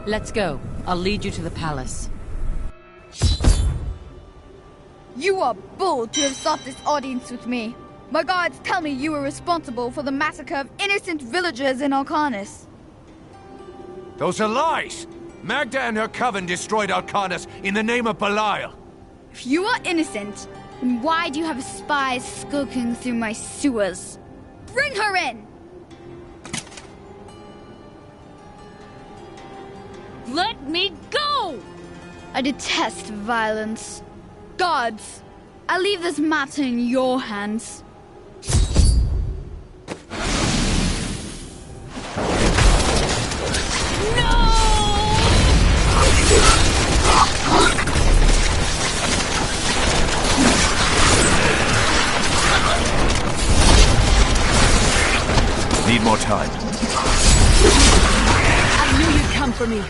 Let's go. I'll lead you to the palace. You are bold to have sought this audience with me. My guards tell me you were responsible for the massacre of innocent villagers in Alcarnus. Those are lies! Magda and her coven destroyed Alcarnus in the name of Belial. If you are innocent, then why do you have spies skulking through my sewers? Bring her in! Let me go! I detest violence. Guards, I leave this matter in your hands. Need more time. I knew you'd come for me.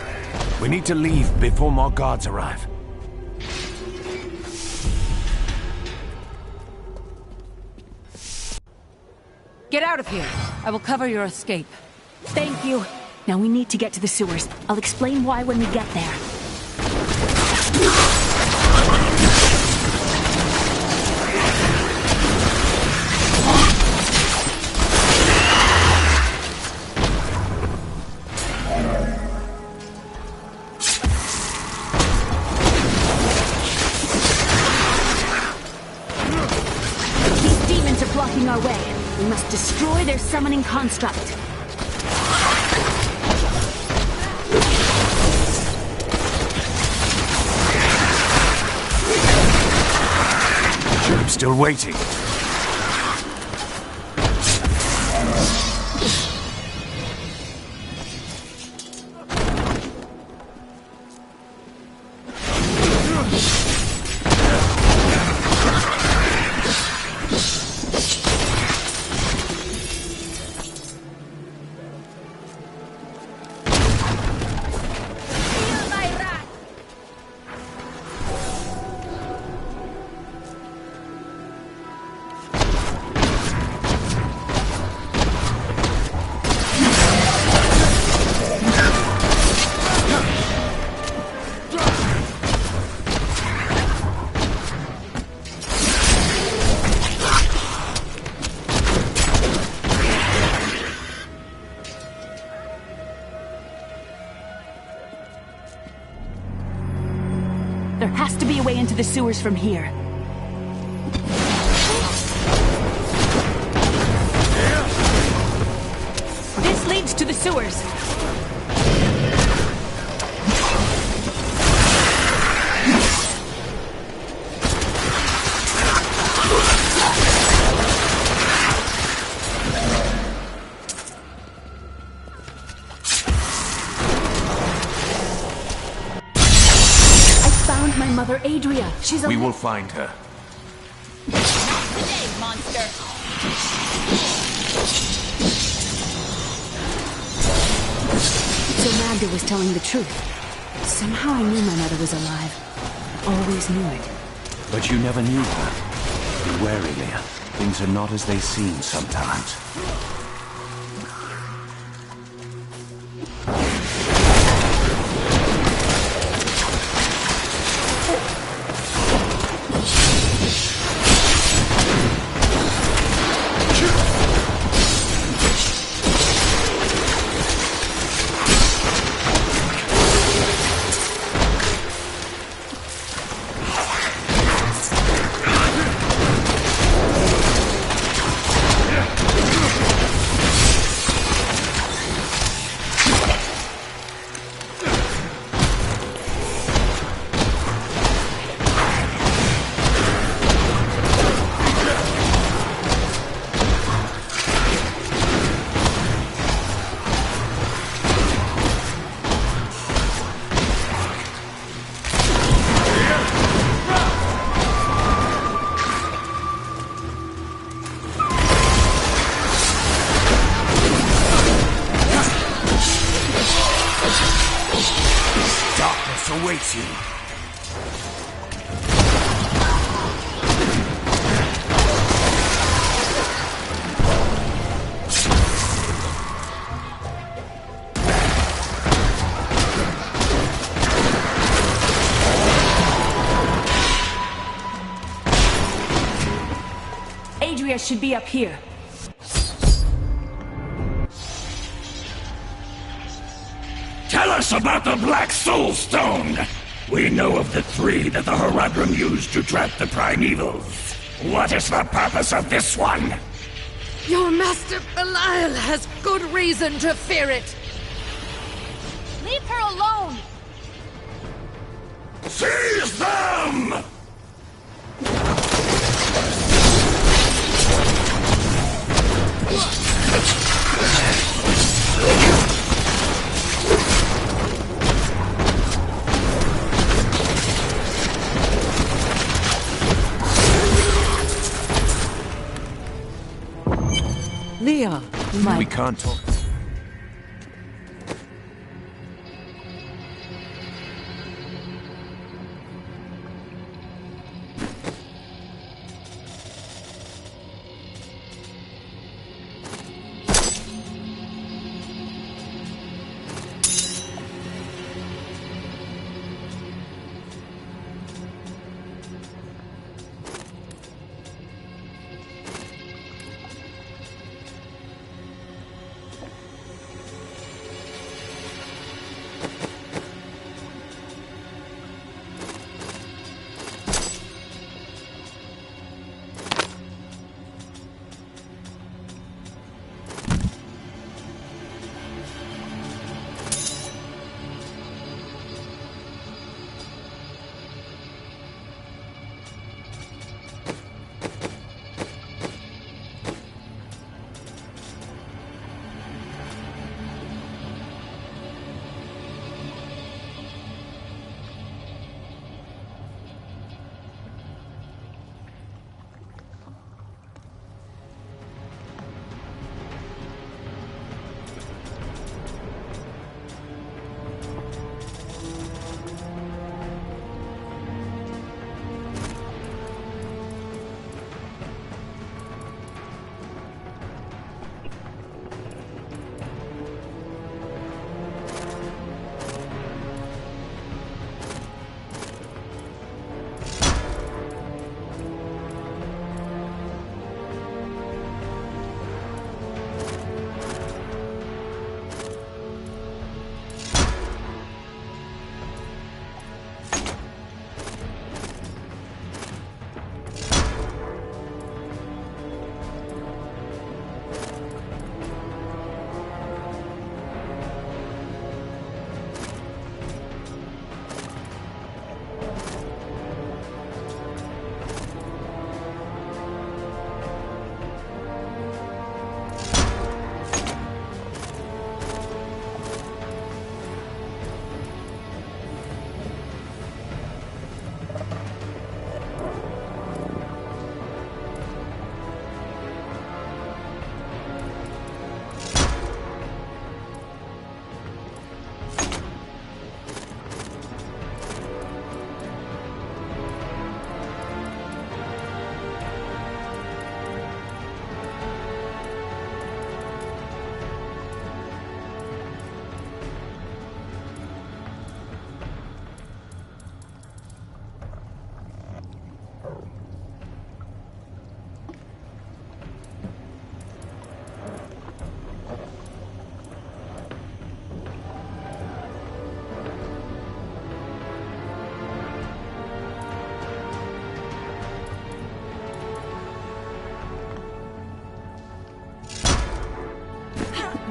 We need to leave before more guards arrive. Get out of here. I will cover your escape. Thank you. Now we need to get to the sewers. I'll explain why when we get there. These demons are blocking our way. We must destroy their summoning construct. I'm still waiting. There has to be a way into the sewers from here. This leads to the sewers. My mother, Adria. She's We will find her. Today, monster! So Magda was telling the truth. Somehow I knew my mother was alive. Always knew it. But you never knew her. Be wary, Leah. Things are not as they seem sometimes. Awaits you. Andrea should be up here. Tell us about the Black Soul Stone! We know of the 3 that the Horadrim used to trap the Primevals. What is the purpose of this one? Your master Belial has good reason to fear it. Leave her alone! Seize them! Leah, We can't talk.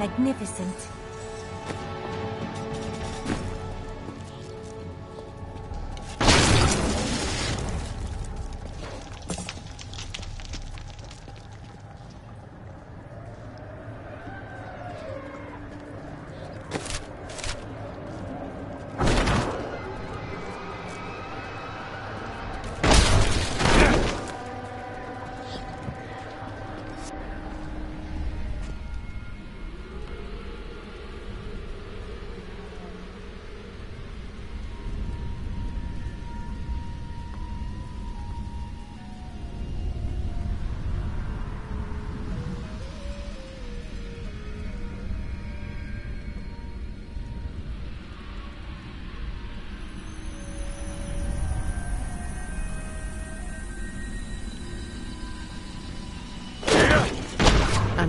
Magnificent.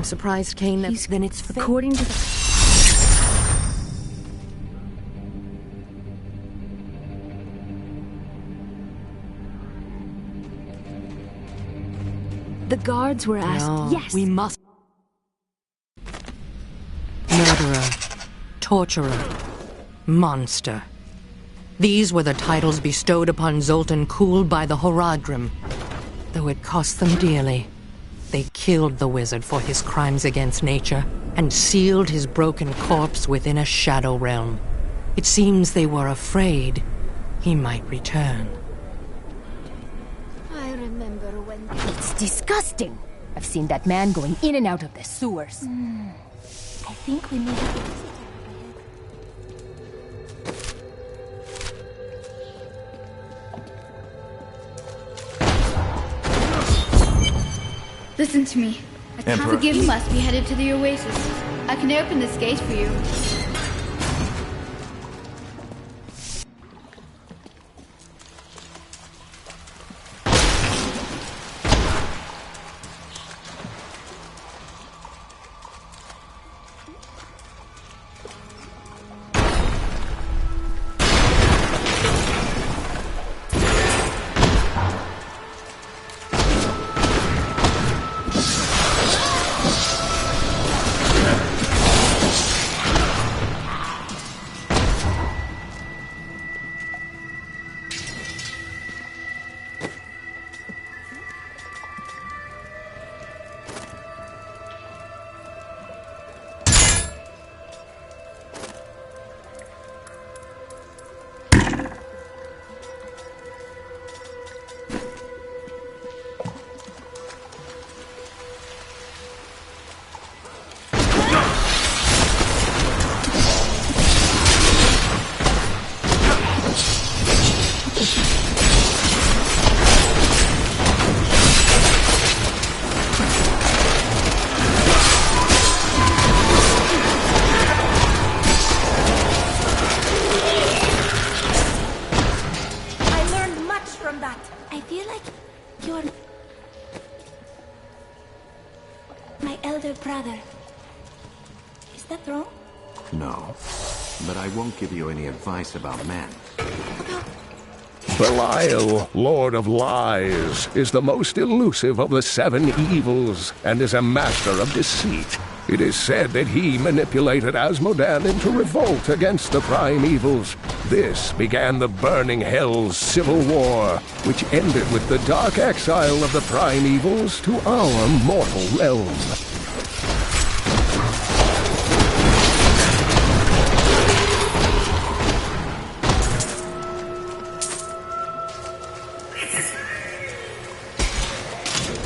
I'm surprised Kane... Then it's fake. According to the... The guards were asked... No, Yes! we must... Murderer. Torturer. Monster. These were the titles bestowed upon Zoltan Kuhl by the Horadrim. Though it cost them dearly, they killed the wizard for his crimes against nature and sealed his broken corpse within a shadow realm. It seems they were afraid he might return. I remember when... It's disgusting! I've seen that man going in and out of the sewers. I think we need to... Listen to me. I can't Emperor. forgive you. Must be headed to the oasis. I can open this gate for you. brother. Is that wrong? No, but I won't give you any advice about men. Belial, Lord of Lies, is the most elusive of the 7 evils and is a master of deceit. It is said that he manipulated Asmodan into revolt against the prime evils. This began the Burning Hell's civil war, which ended with the dark exile of the prime evils to our mortal realm.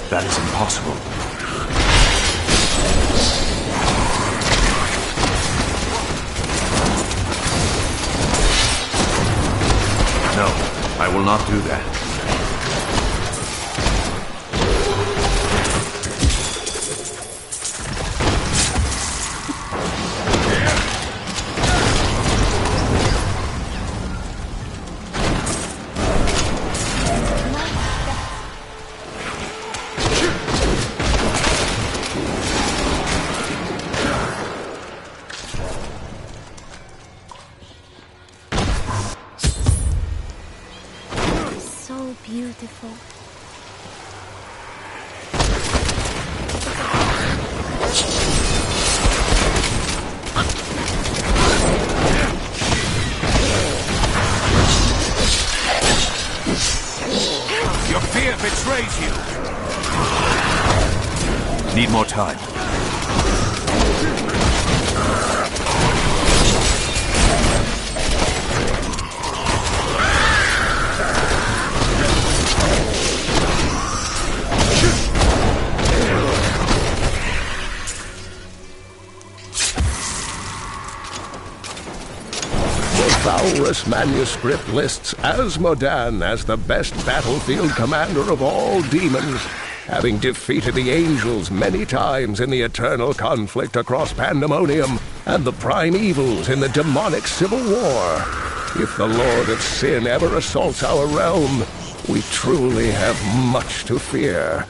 That is impossible. No, I will not do that. Beautiful. Your fear betrays you. Need more time. Valrus manuscript lists Asmodan as the best battlefield commander of all demons, having defeated the angels many times in the eternal conflict across Pandemonium and the prime evils in the demonic civil war. If the Lord of Sin ever assaults our realm, we truly have much to fear.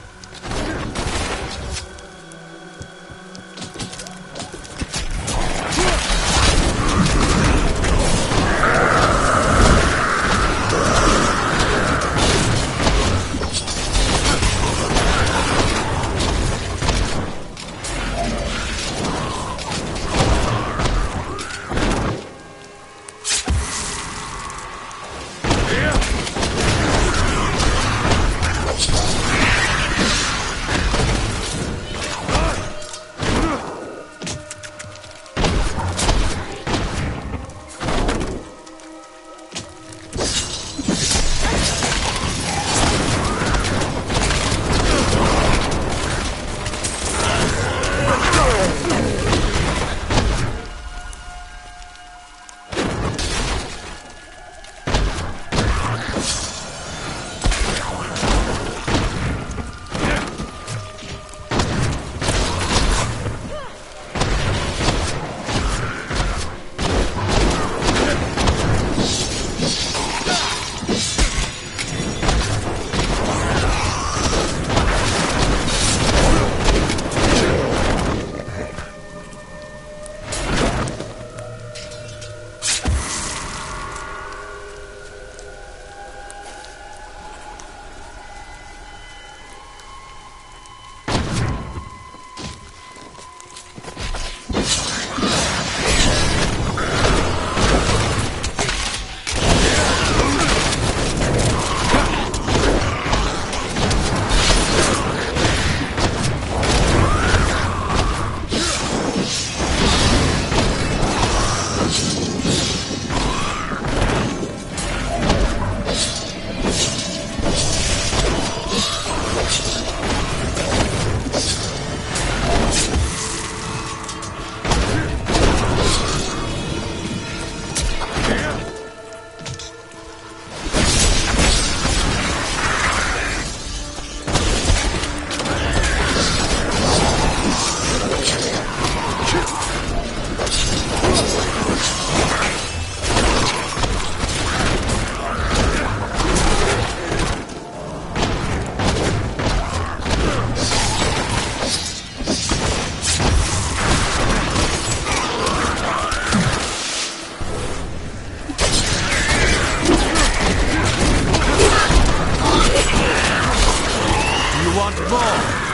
want more!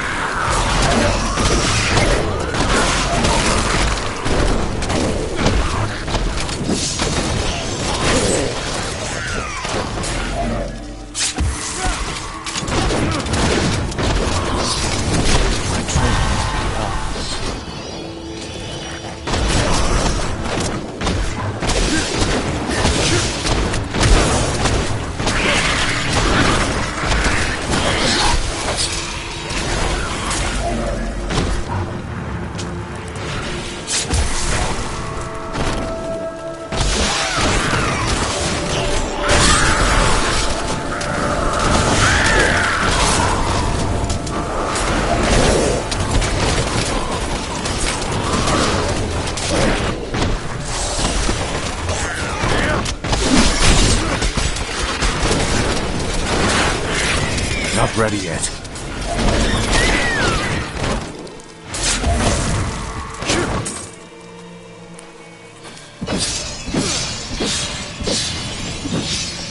Not ready yet.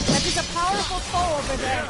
That is a powerful foe over there.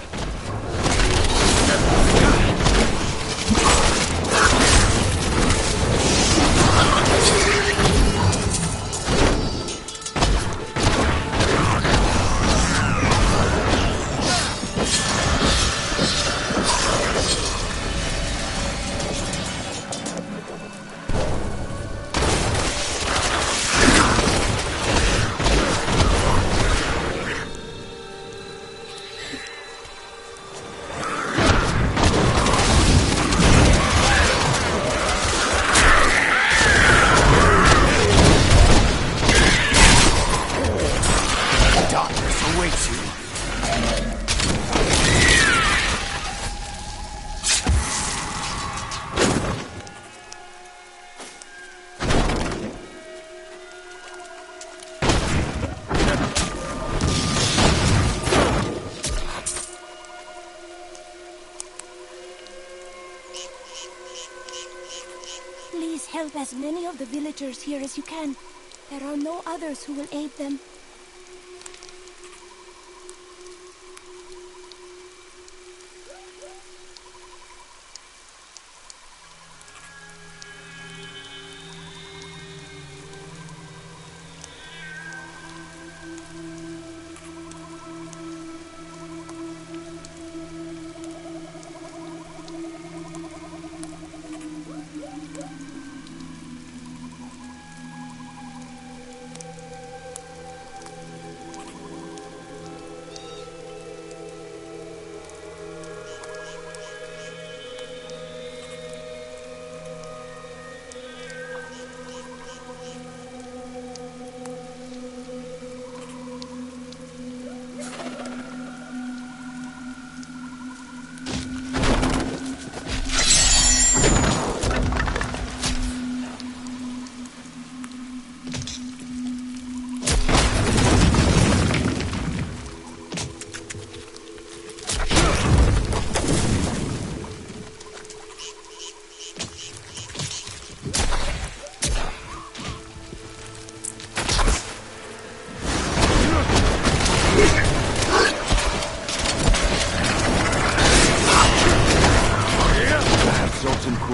Please help as many of the villagers here as you can. There are no others who will aid them.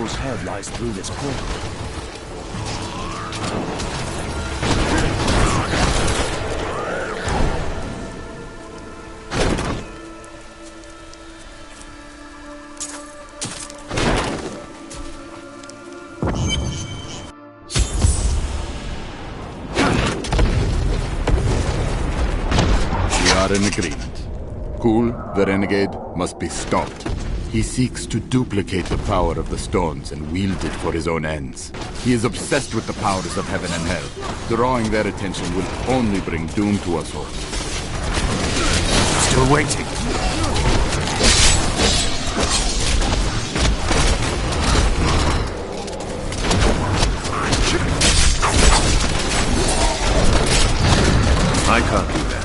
Head lies through this portal. We are in agreement. Kul, the renegade, must be stopped. He seeks to duplicate the power of the stones and wield it for his own ends. He is obsessed with the powers of heaven and hell. Drawing their attention will only bring doom to us all. Still waiting. I can't do that.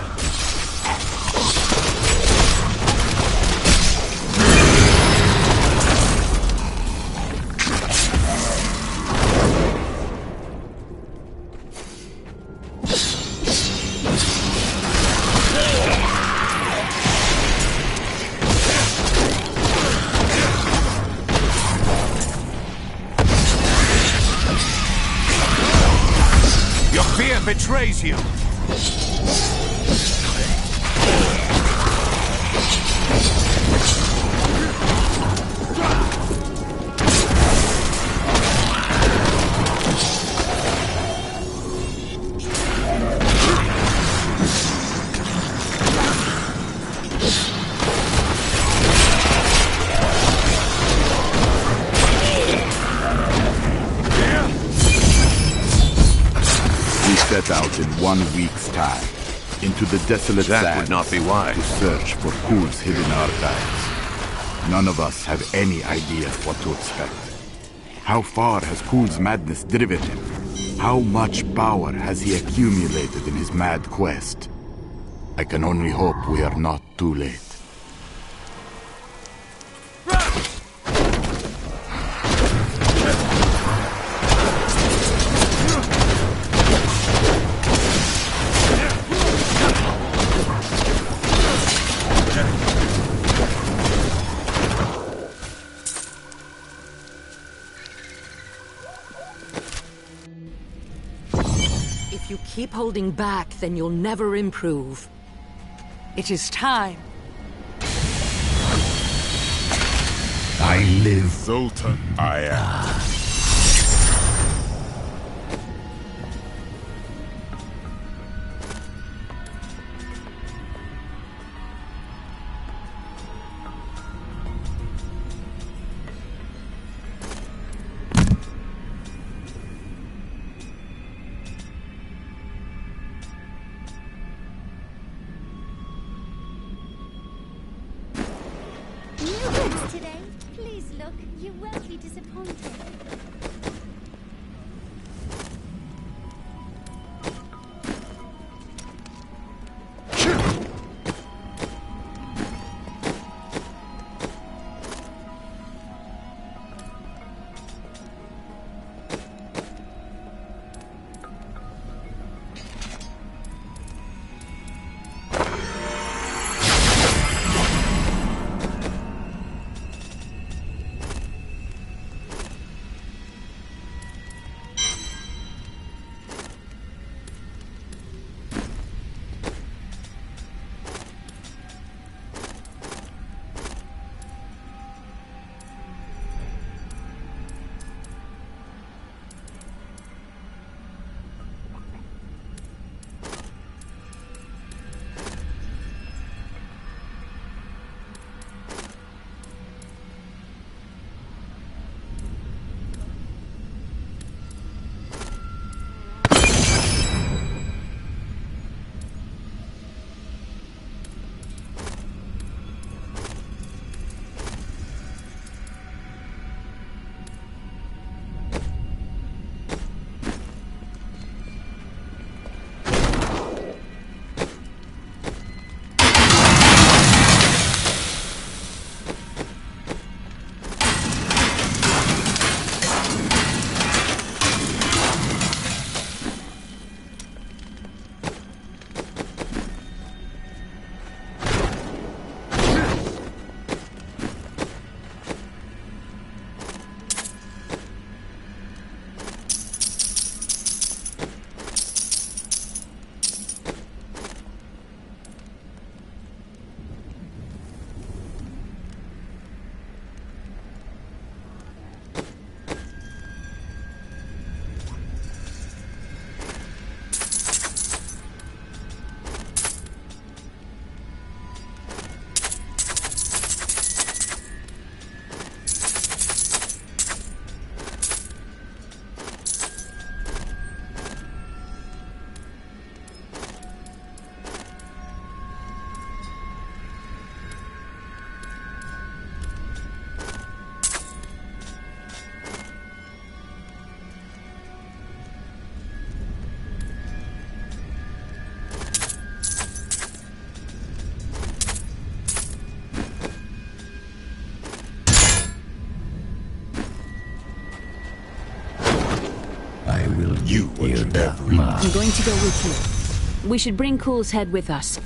that betrays you! Set out in 1 week's time into the desolate That sands would not be wise. to search for Kul's hidden archives. None of us have any idea what to expect. How far has Kul's madness driven him? How much power has he accumulated in his mad quest? I can only hope we are not too late. If you keep holding back, then you'll never improve. It is time. I live. Zoltan, I am. Today, please look. You won't be disappointed. You were I'm going to go with you. We should bring Kul's head with us.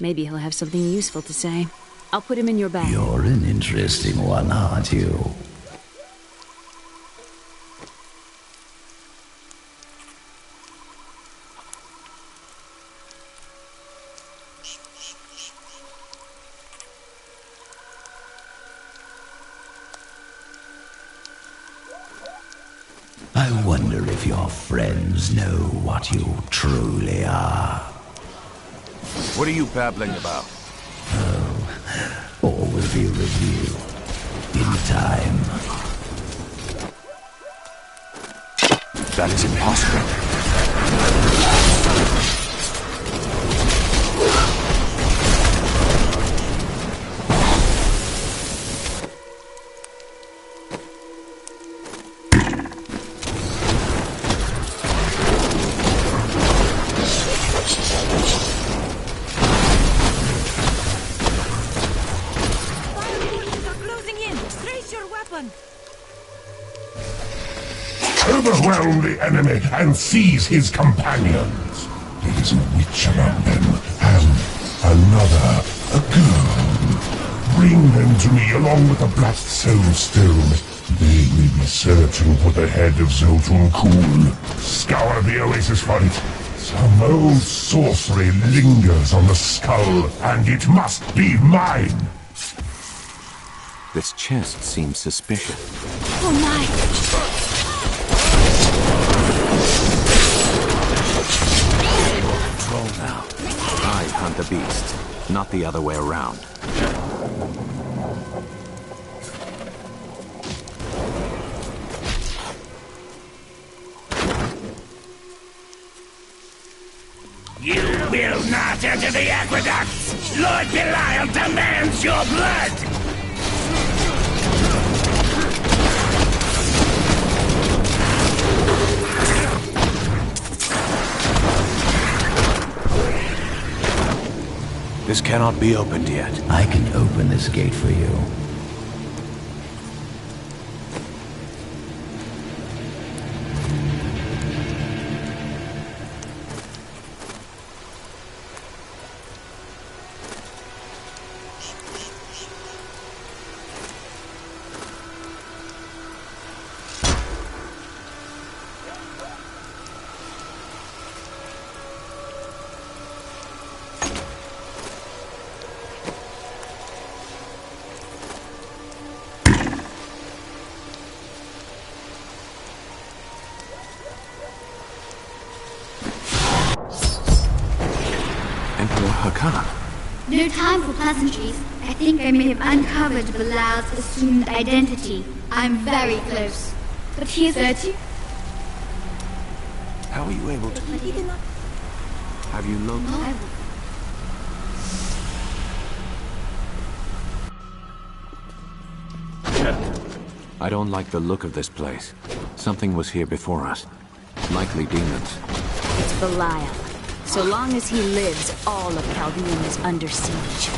Maybe he'll have something useful to say. I'll put him in your bag. You're an interesting one, aren't you? I wonder if your friends know what you truly are. What are you babbling about? All will be revealed in time. That is impossible. Overwhelm the enemy and seize his companions. There is a witch among them, and another, a girl. Bring them to me along with the Black Soul Stone. They will be searching for the head of Zoltun Kuhl. Scour the oasis for it. Some old sorcery lingers on the skull, and it must be mine. This chest seems suspicious. Oh my! Now. I hunt the beast, not the other way around. You will not enter the aqueducts! Lord Belial demands your blood! This cannot be opened yet. I can open this gate for you. No time for pleasantries. I think I may have uncovered Belial's assumed identity. I'm very close. But he is 30. How are you able to... Have you looked? I don't like the look of this place. Something was here before us. Likely demons. It's Belial. So long as he lives, all of Chaldean is under siege.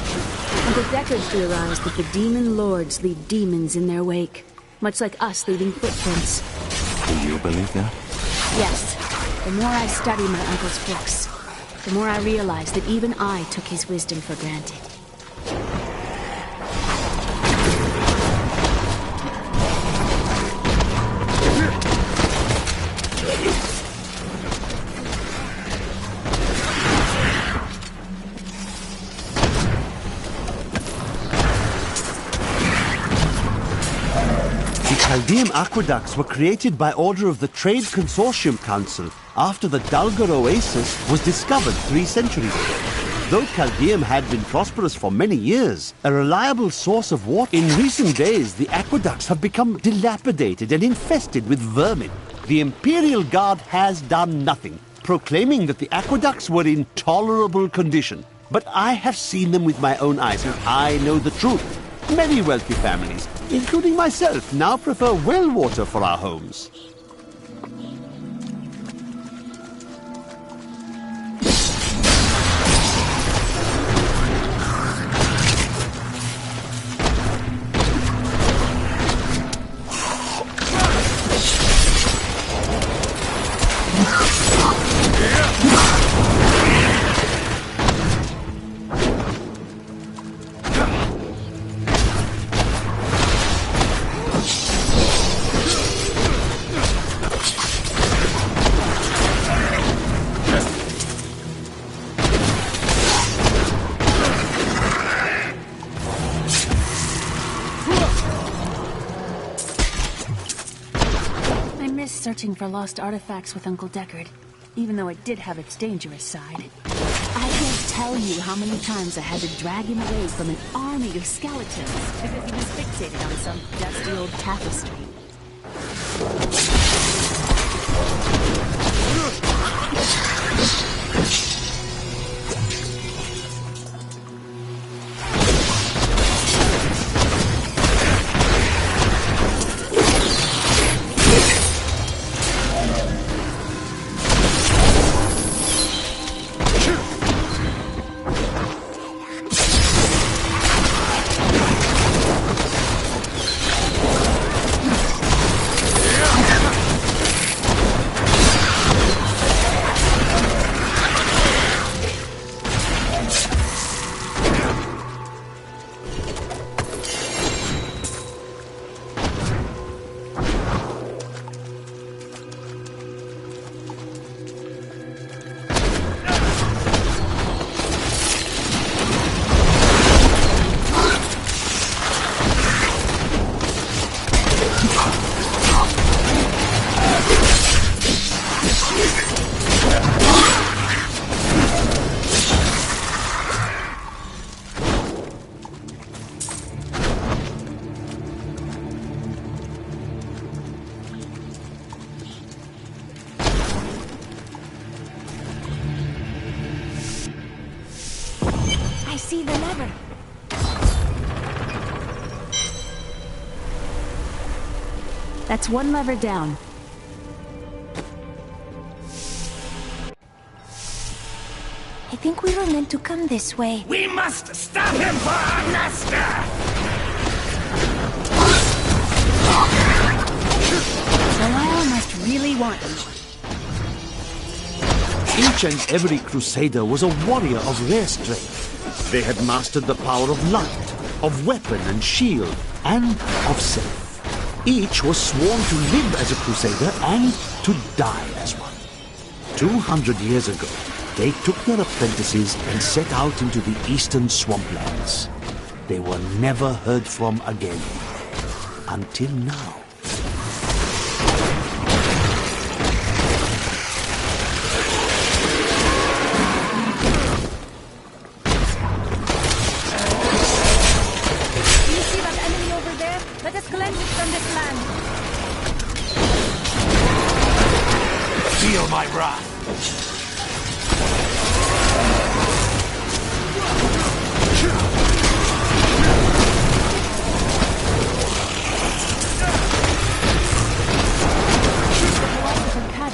Uncle Deckard theorized that the demon lords lead demons in their wake, much like us leaving footprints. Do you believe that? Yes. The more I study my uncle's books, the more I realize that even I took his wisdom for granted. Chaldean aqueducts were created by order of the Trade Consortium Council after the Dalgar Oasis was discovered 3 centuries ago. Though Chaldean had been prosperous for many years, a reliable source of water, in recent days the aqueducts have become dilapidated and infested with vermin. The Imperial Guard has done nothing, proclaiming that the aqueducts were in tolerable condition. But I have seen them with my own eyes, and I know the truth. Many wealthy families, including myself, now prefer well water for our homes. was searching for lost artifacts with Uncle Deckard, even though it did have its dangerous side. I can't tell you how many times I had to drag him away from an army of skeletons because he was fixated on some dusty old tapestry. See the lever. That's one lever down. I think we were meant to come this way. We must stop him for our master! Belial must really want you. Each and every crusader was a warrior of rare strength. They had mastered the power of light, of weapon and shield, and of self. Each was sworn to live as a crusader and to die as one. 200 years ago, they took their apprentices and set out into the eastern swamplands. They were never heard from again. Until now. Feel my wrath.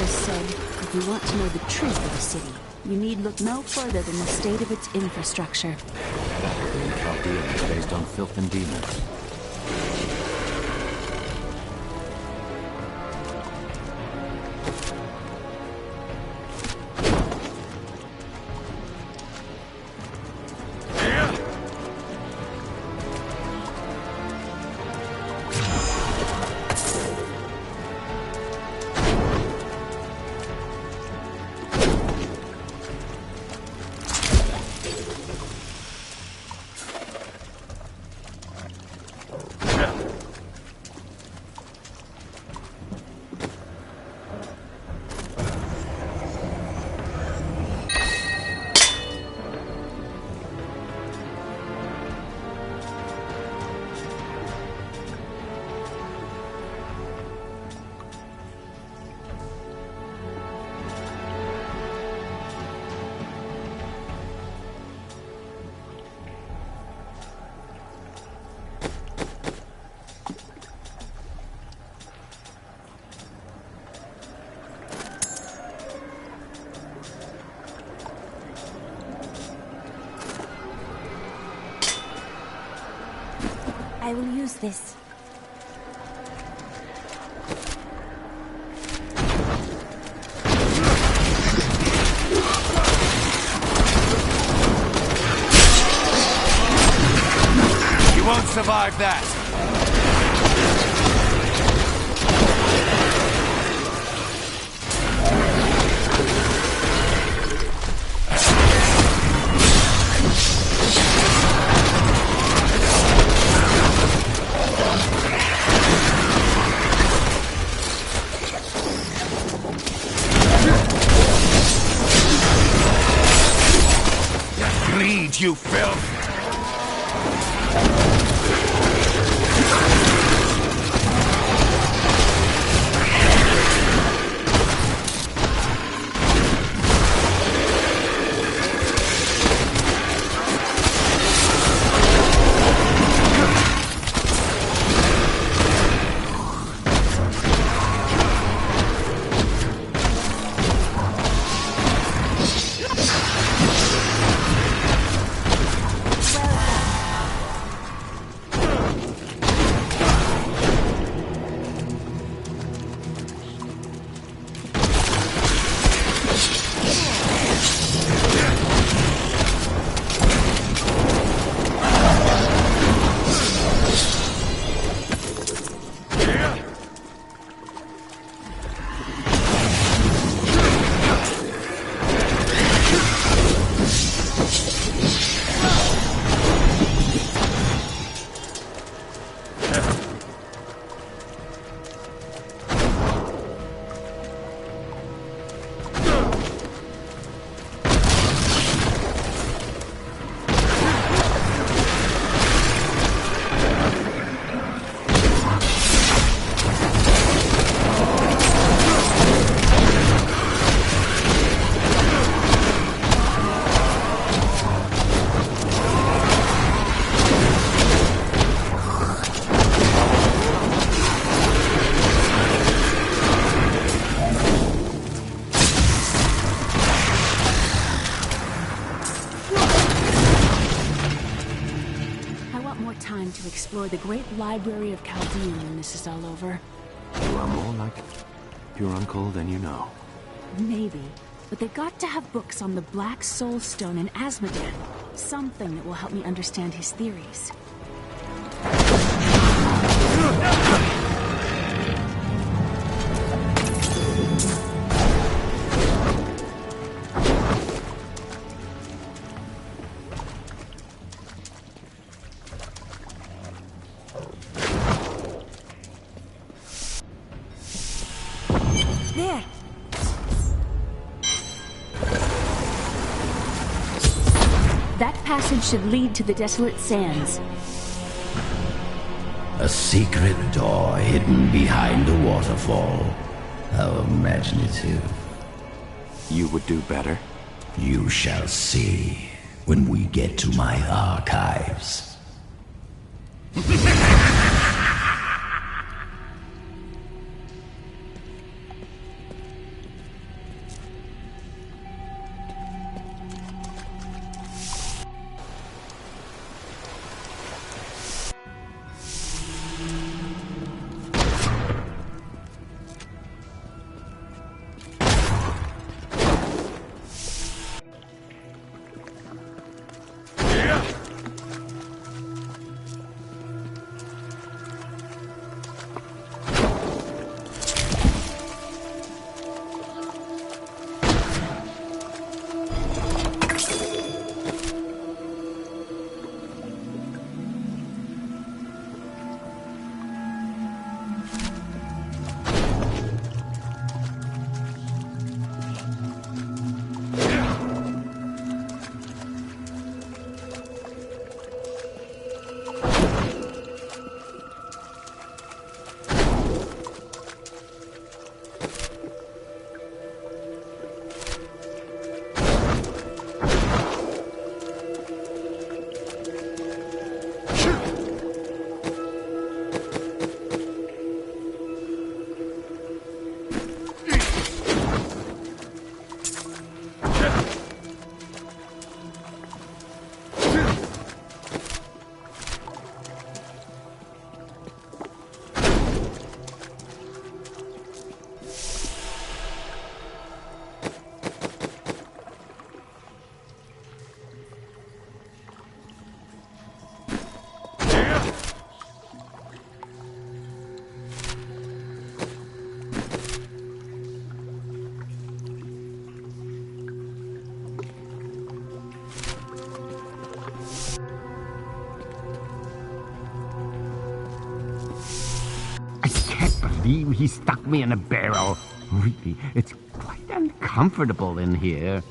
Said, if you want to know the truth of a city, you need look no further than the state of its infrastructure. That great Chaldean is based on filth and demons. I will use this. You won't survive that. Eat, you filth! To explore the great library of Chaldean when this is all over. You are more like your uncle than you know. Maybe, but they got to have books on the Black Soul Stone and Asmodan. Something that will help me understand his theories. There! That passage should lead to the Desolate Sands. A secret door hidden behind a waterfall. How imaginative. You would do better? You shall see when we get to my archives. He stuck me in a barrel. Really, it's quite uncomfortable in here.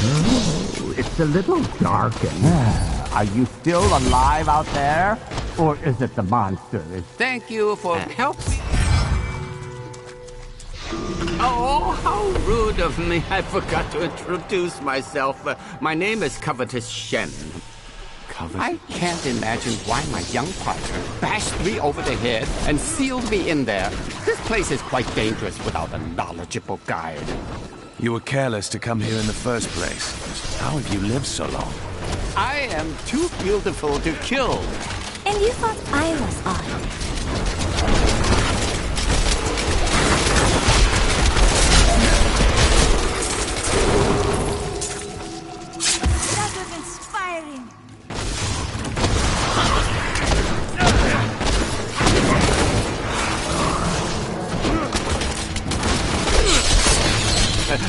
Oh, it's a little dark in there. Are you still alive out there? Or is it the monsters? Thank you for helping. Oh, how rude of me. I forgot to introduce myself. My name is Covetous Shen. I can't imagine why my young partner bashed me over the head and sealed me in there. This place is quite dangerous without a knowledgeable guide. You were careless to come here in the first place. How have you lived so long? I am too beautiful to kill. And you thought I was odd. That was inspiring.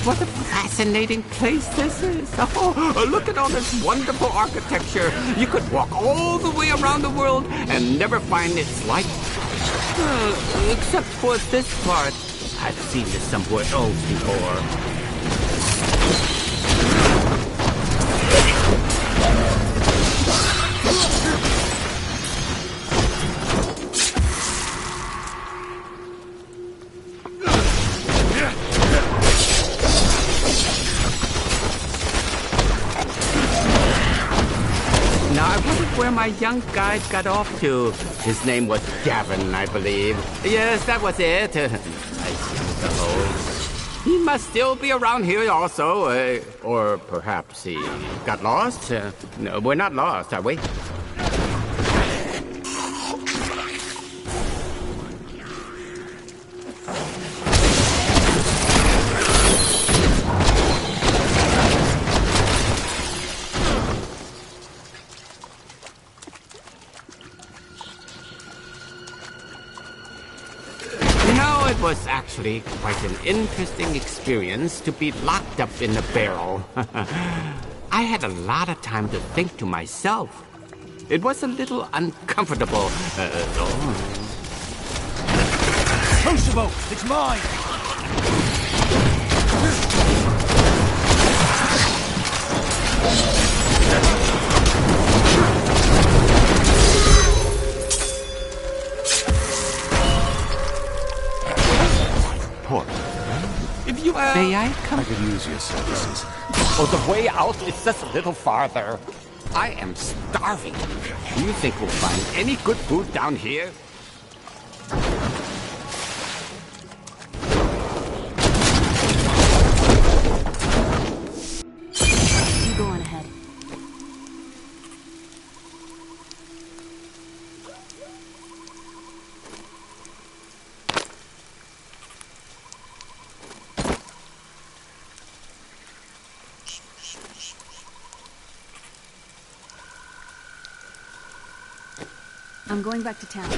What a fascinating place this is. Oh, look at all this wonderful architecture. You could walk all the way around the world and never find its like. Except for this part. I've seen this somewhere else before. Where my young guide got off to. His name was Gavin, I believe. Yes, that was it. I see the hole. He must still be around here also. Or perhaps he got lost. No, we're not lost, are we? It was actually quite an interesting experience to be locked up in a barrel. I had a lot of time to think to myself. It was a little uncomfortable. Crucible! It's mine! If you may I come? I could use your services. Oh, the way out is just a little farther. I am starving. Do you think we'll find any good food down here? You go on ahead. I'm going back to town.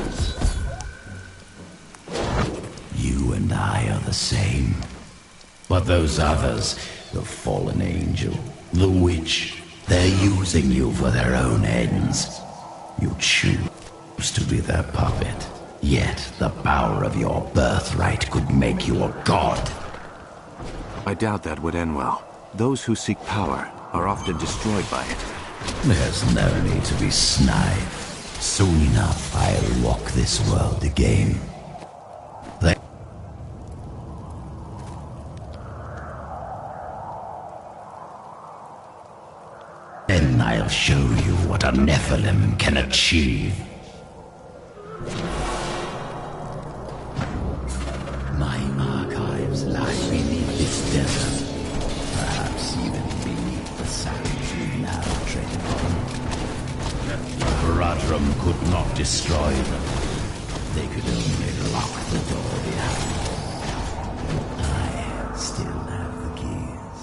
You and I are the same. But those others, the fallen angel, the witch, they're using you for their own ends. You choose to be their puppet. Yet the power of your birthright could make you a god. I doubt that would end well. Those who seek power are often destroyed by it. There's no need to be snide. Soon enough, I'll walk this world again. Then I'll show you what a Nephilim can achieve. My archives lie beneath this desert. Perhaps even beneath the sands we now tread upon. Radram could not destroy them. They could only lock the door behind. I still have the keys.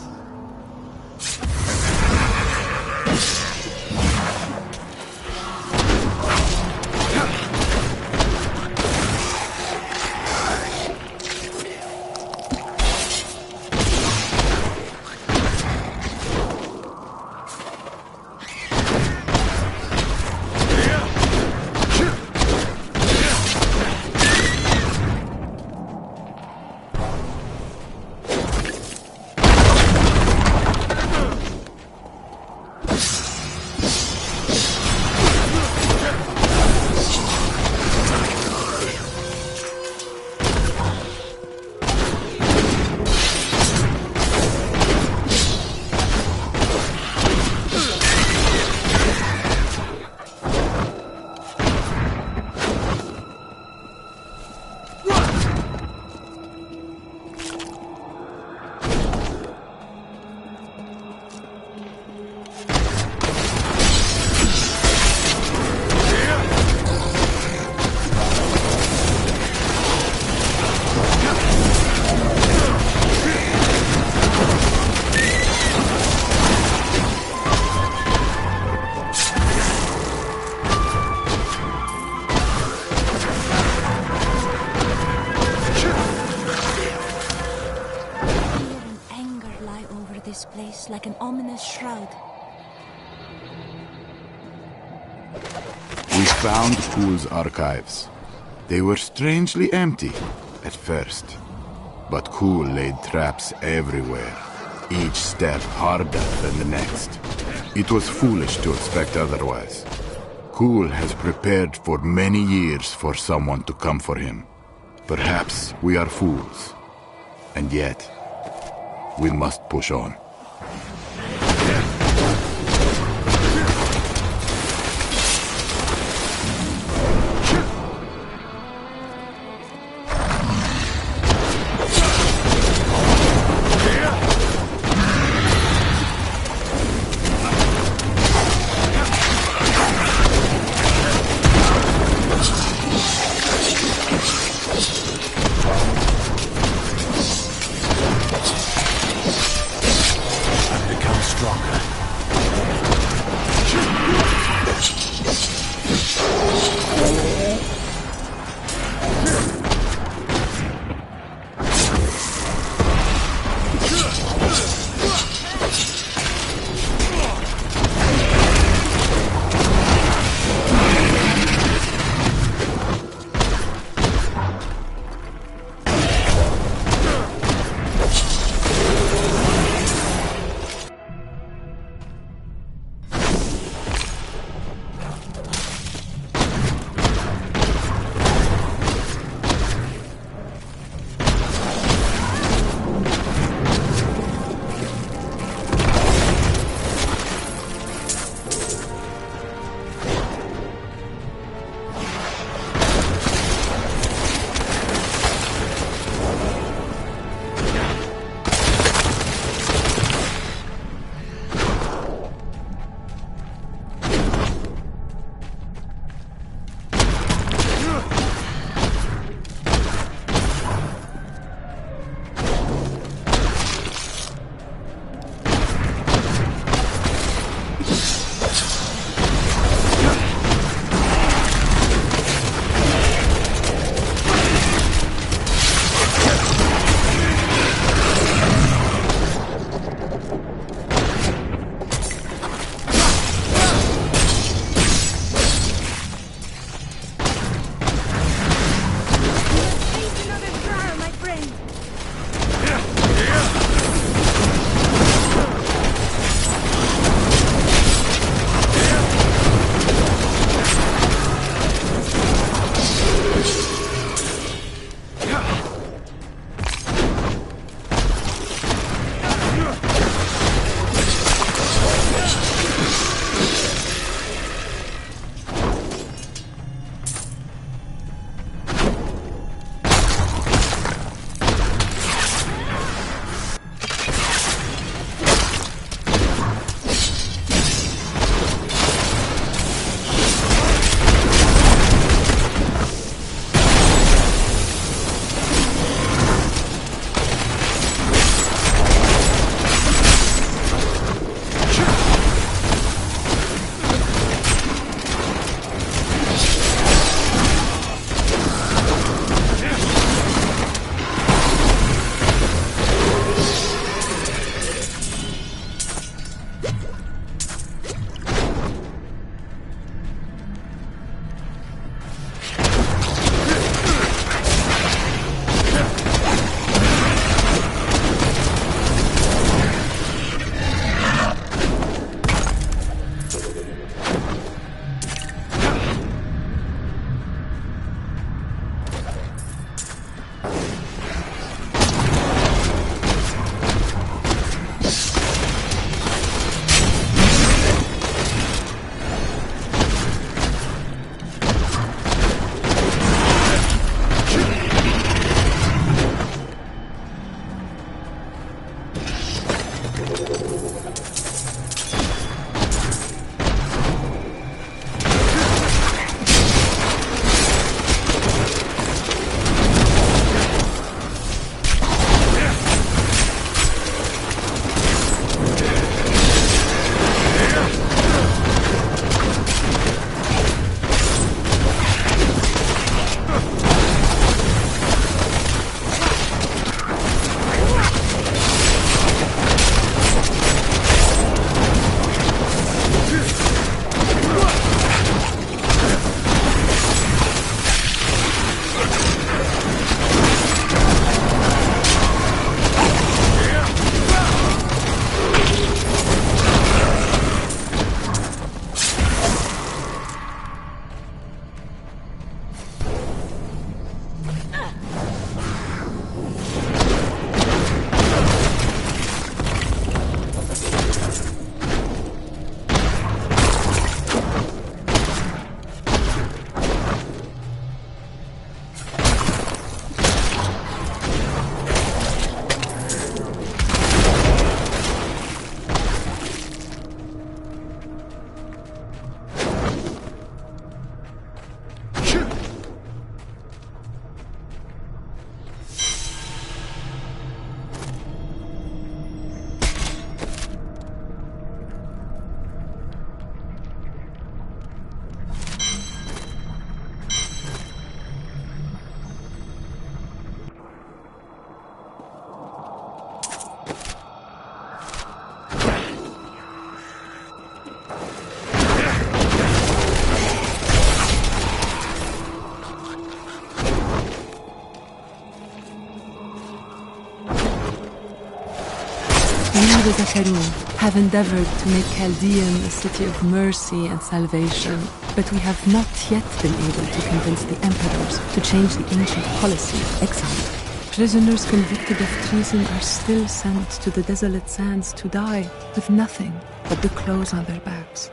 place like an ominous shroud. We found Kuhl's archives. They were strangely empty at first. But Kuhl laid traps everywhere, each step harder than the next. It was foolish to expect otherwise. Kuhl has prepared for many years for someone to come for him. Perhaps we are fools. And yet, we must push on. We, the Zakarum, have endeavored to make Chaldean a city of mercy and salvation, but we have not yet been able to convince the emperors to change the ancient policy of exile. Prisoners convicted of treason are still sent to the desolate sands to die with nothing but the clothes on their backs.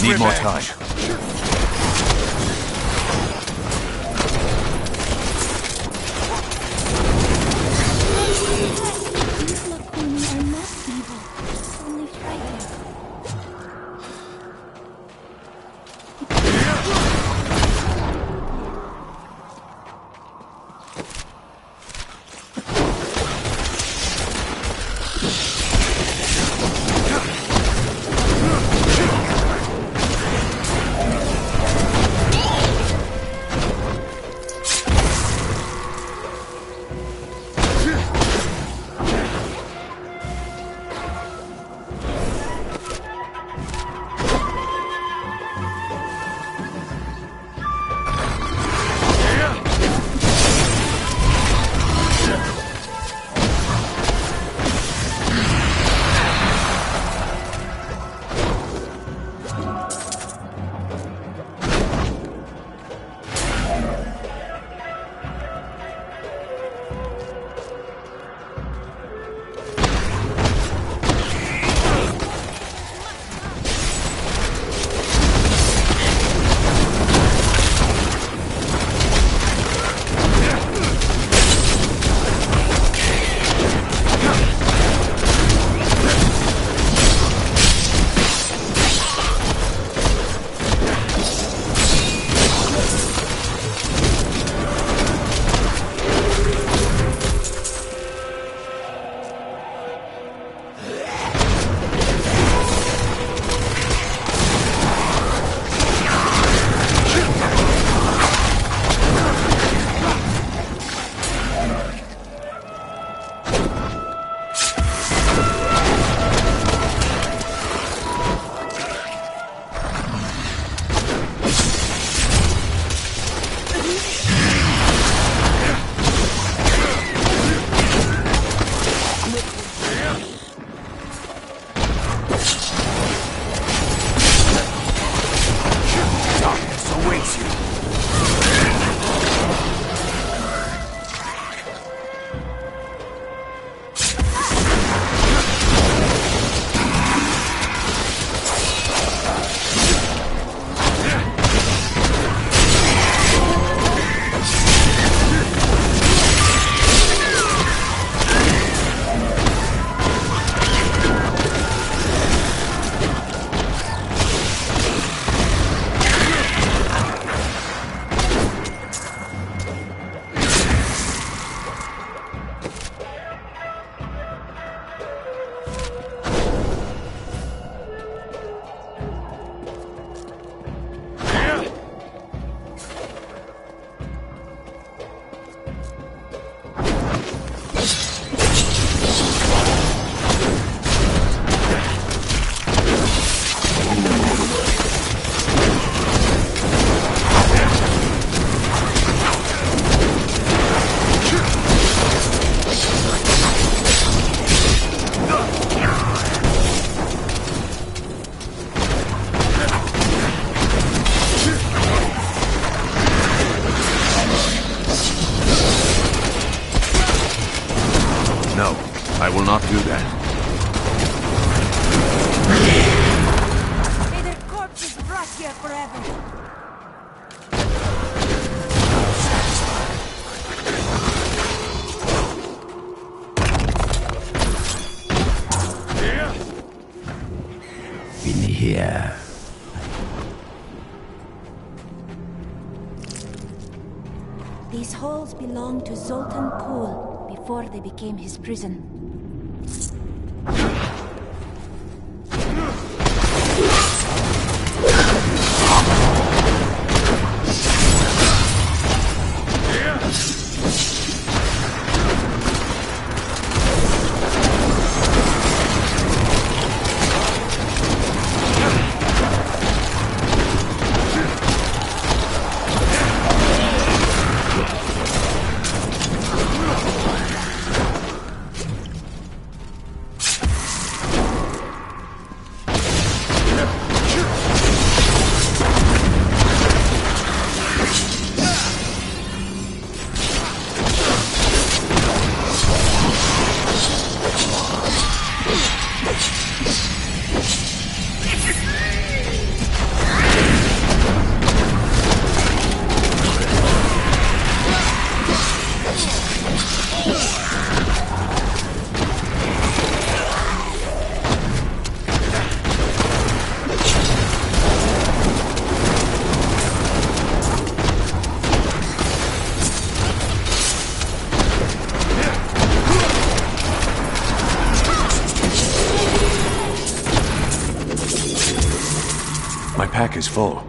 Need more time. These Lakuni are not evil, only frightened. I will not do that. May their corpses rot here forever. In here. These halls belonged to Zoltan Kuhl before they became his prison. My pack is full.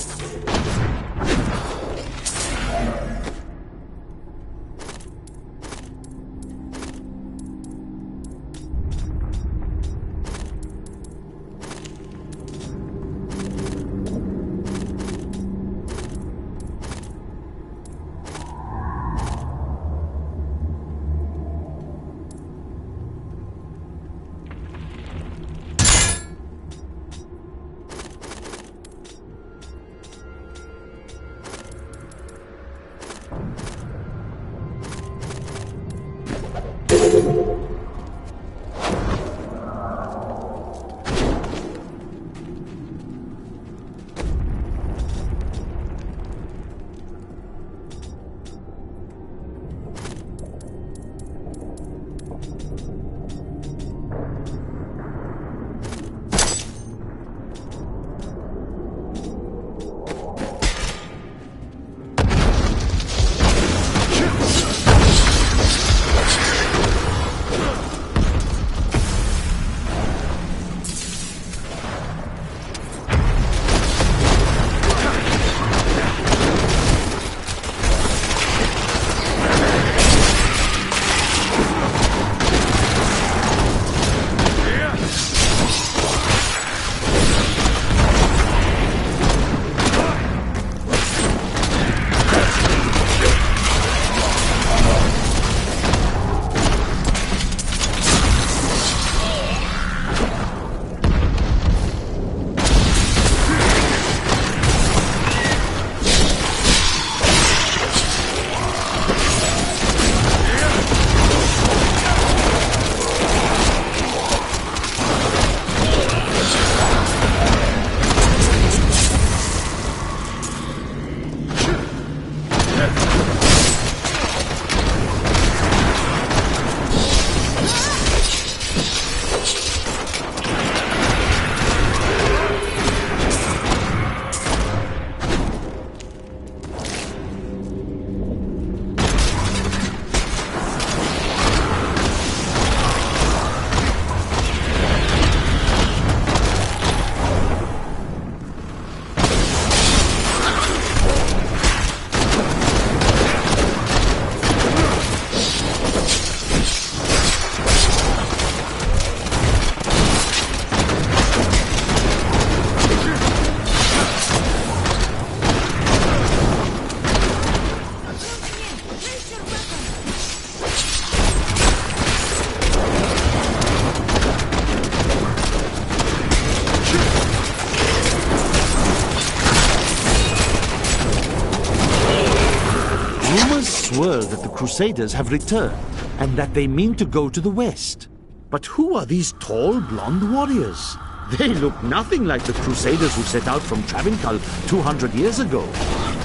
Swirl that the Crusaders have returned, and that they mean to go to the west. But who are these tall, blonde warriors? They look nothing like the Crusaders who set out from Travincal 200 years ago.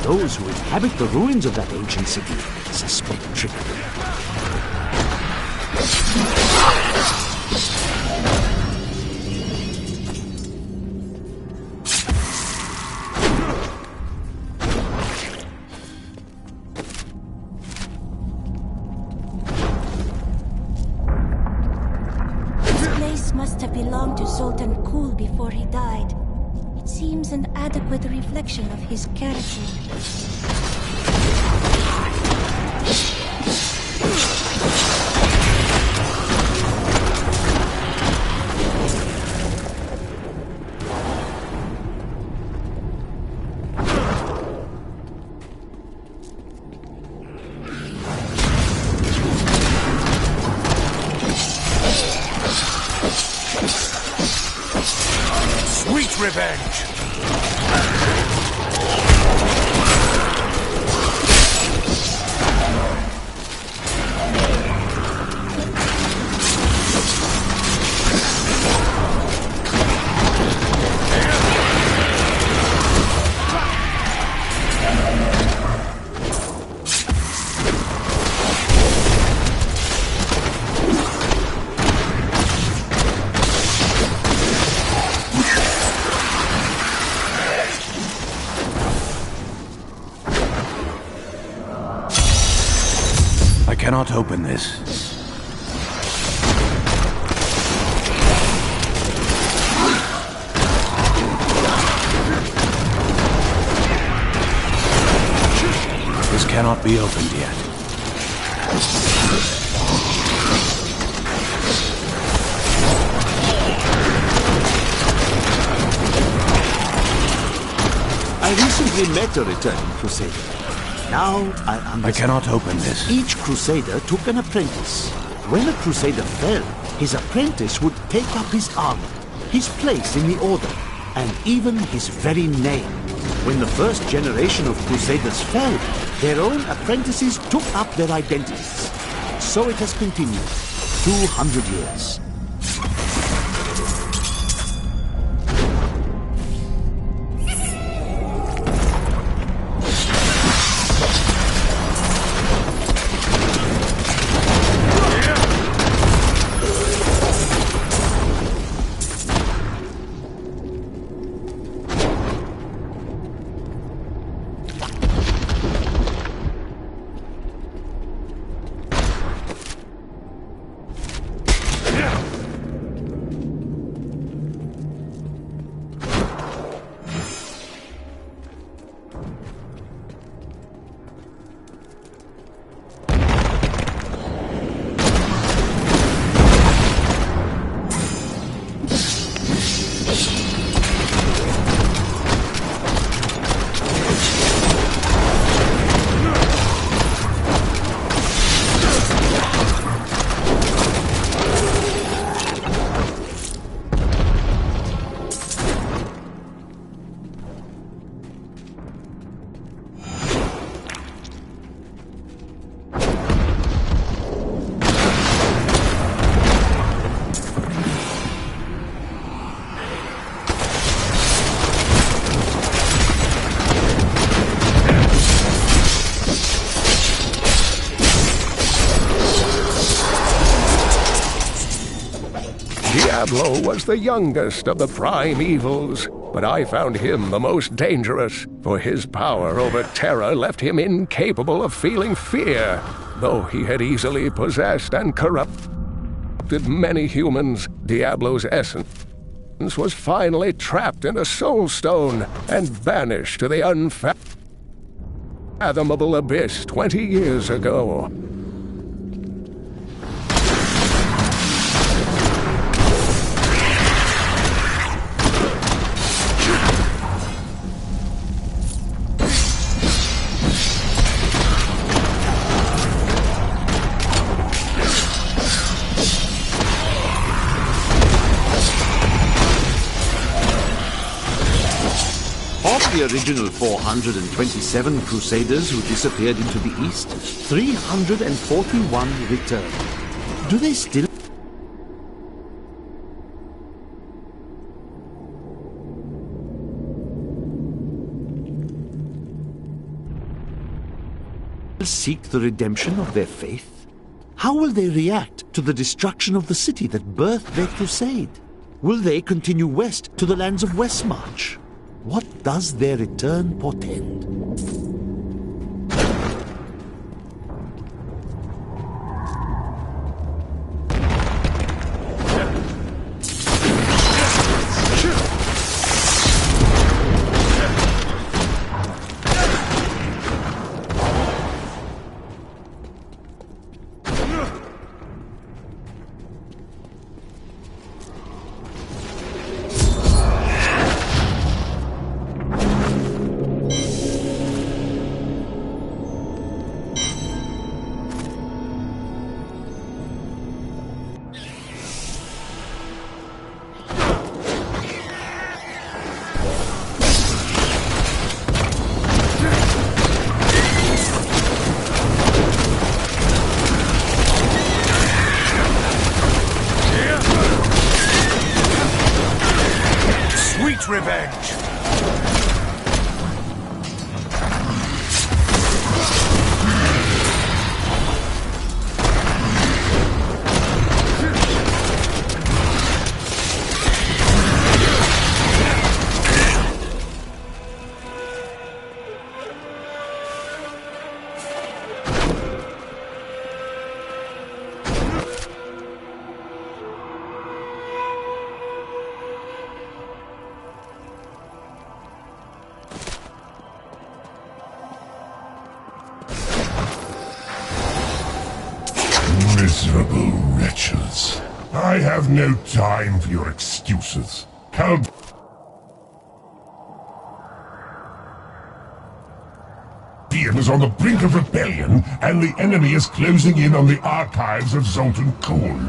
Those who inhabit the ruins of that ancient city suspect trickery. Must have belonged to Sultan Kul before he died. It seems an adequate reflection of his character. Sweet revenge! I cannot open this. This cannot be opened yet. I recently met a returning Crusader. Now I understand. I cannot open this. Each Crusader took an apprentice. When a Crusader fell, his apprentice would take up his armor, his place in the Order, and even his very name. When the first generation of Crusaders fell, their own apprentices took up their identities. So it has continued. 200 years. Diablo was the youngest of the prime evils, but I found him the most dangerous, for his power over Terra left him incapable of feeling fear. Though he had easily possessed and corrupted many humans, Diablo's essence was finally trapped in a soul stone and banished to the unfathomable abyss 20 years ago. Of the original 427 Crusaders who disappeared into the East, 341 returned. Do they still seek the redemption of their faith? How will they react to the destruction of the city that birthed their crusade? Will they continue west to the lands of Westmarch? What does their return portend? Revenge! Miserable wretches. I have no time for your excuses. Caldium is on the brink of rebellion, and the enemy is closing in on the archives of Zoltan Kuhl.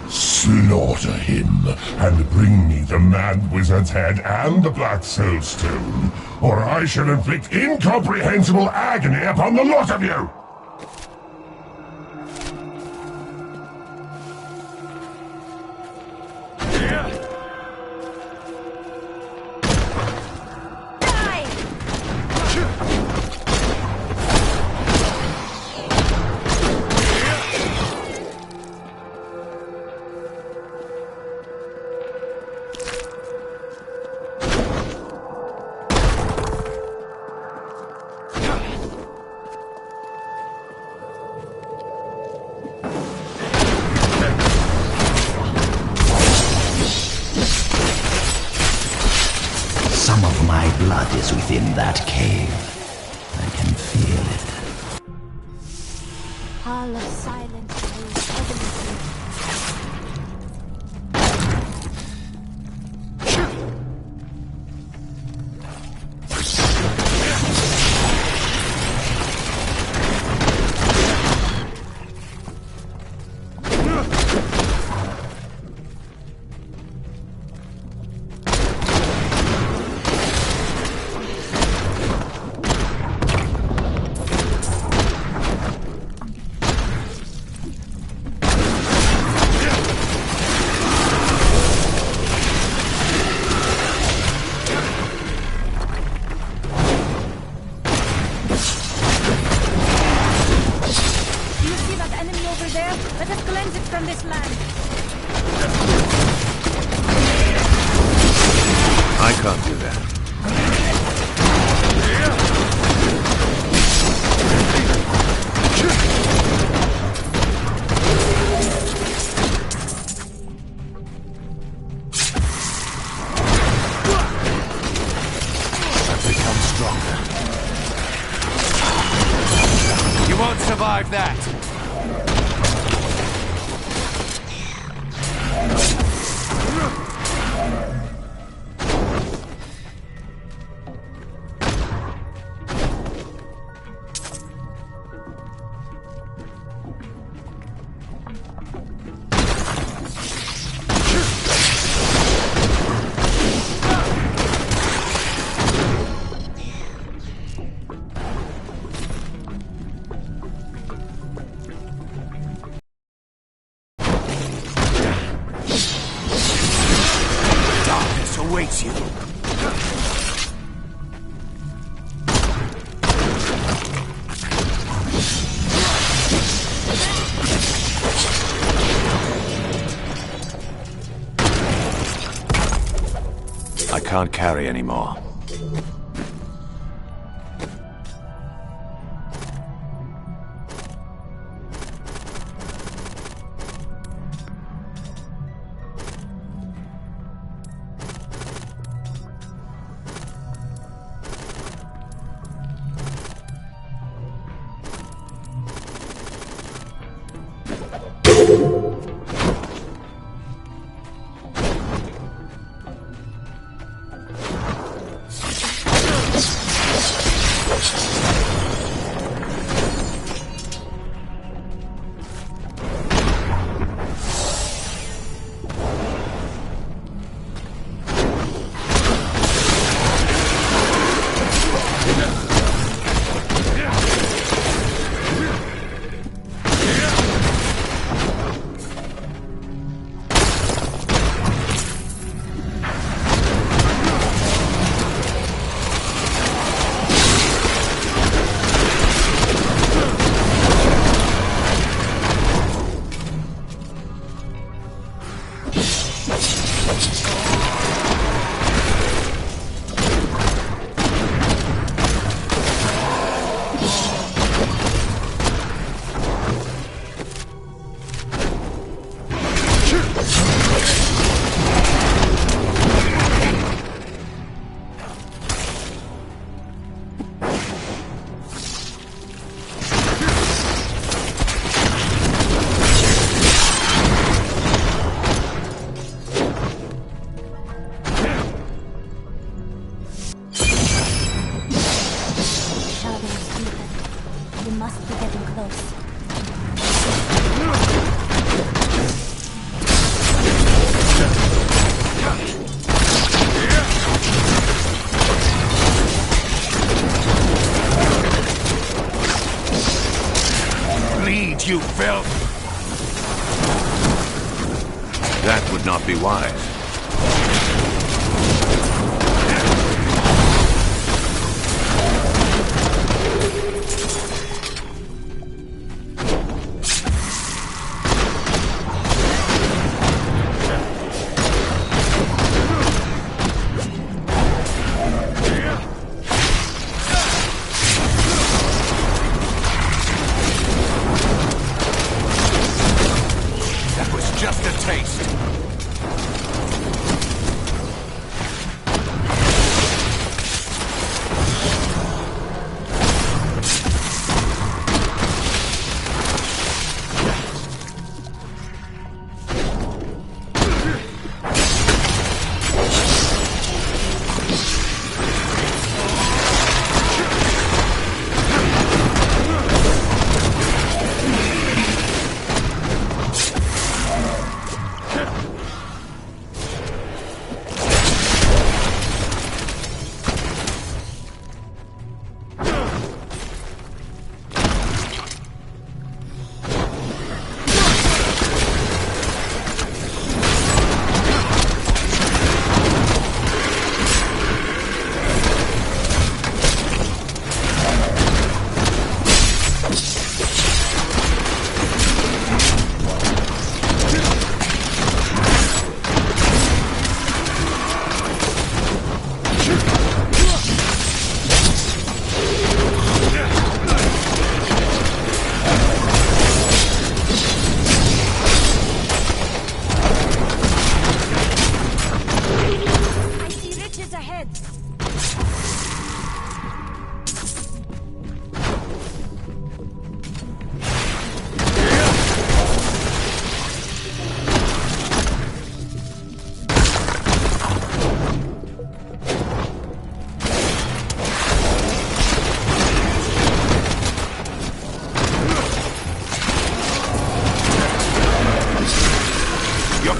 Slaughter him, and bring me the Mad Wizard's head and the Black Soul Stone, or I shall inflict incomprehensible agony upon the lot of you! Some of my blood is within that cave. I can feel it. Hall of Silence holds heavenly. Let us cleanse it from this land. I can't do that. I've become stronger. You won't survive that! can't carry anymore. You filth! That would not be wise. Just a taste.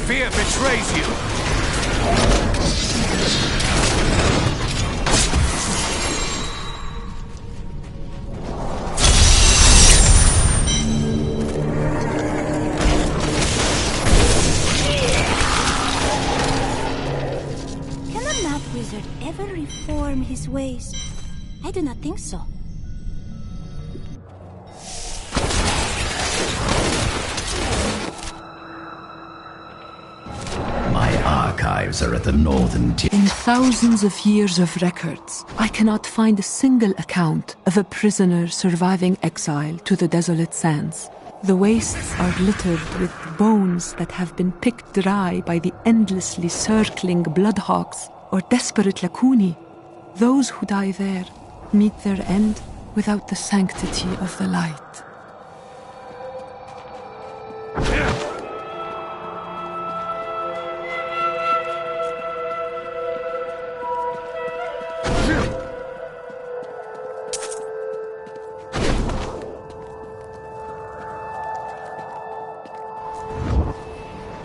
Fear betrays you. Can a map wizard ever reform his ways? I do not think so. archives are at the northern tip. In thousands of years of records, I cannot find a single account of a prisoner surviving exile to the desolate sands. The wastes are littered with bones that have been picked dry by the endlessly circling bloodhawks or desperate Lakuni. Those who die there meet their end without the sanctity of the light.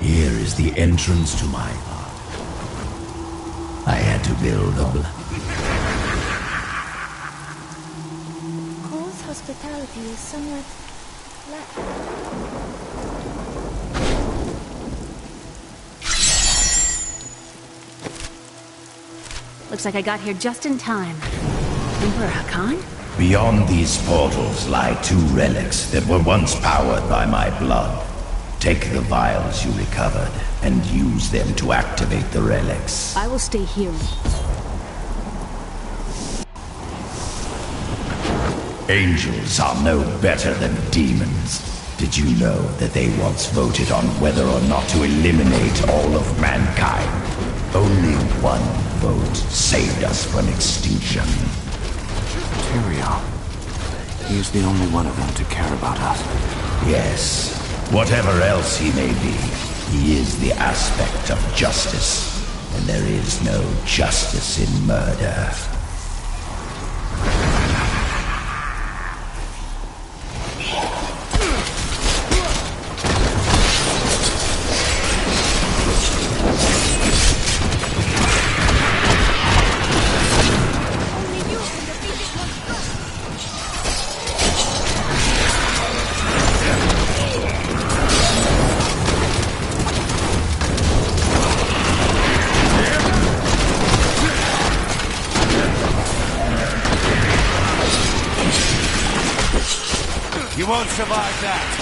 Here is the entrance to my heart. I had to build a Cole's hospitality is somewhat lack. Looks like I got here just in time. Emperor Hakan? Beyond these portals lie two relics that were once powered by my blood. Take the vials you recovered and use them to activate the relics. I will stay here. Angels are no better than demons. Did you know that they once voted on whether or not to eliminate all of mankind? Only one vote saved us from extinction. Tyrael. He's the only one of them to care about us. Yes. Whatever else he may be, he is the aspect of justice. And there is no justice in murder. You won't survive that.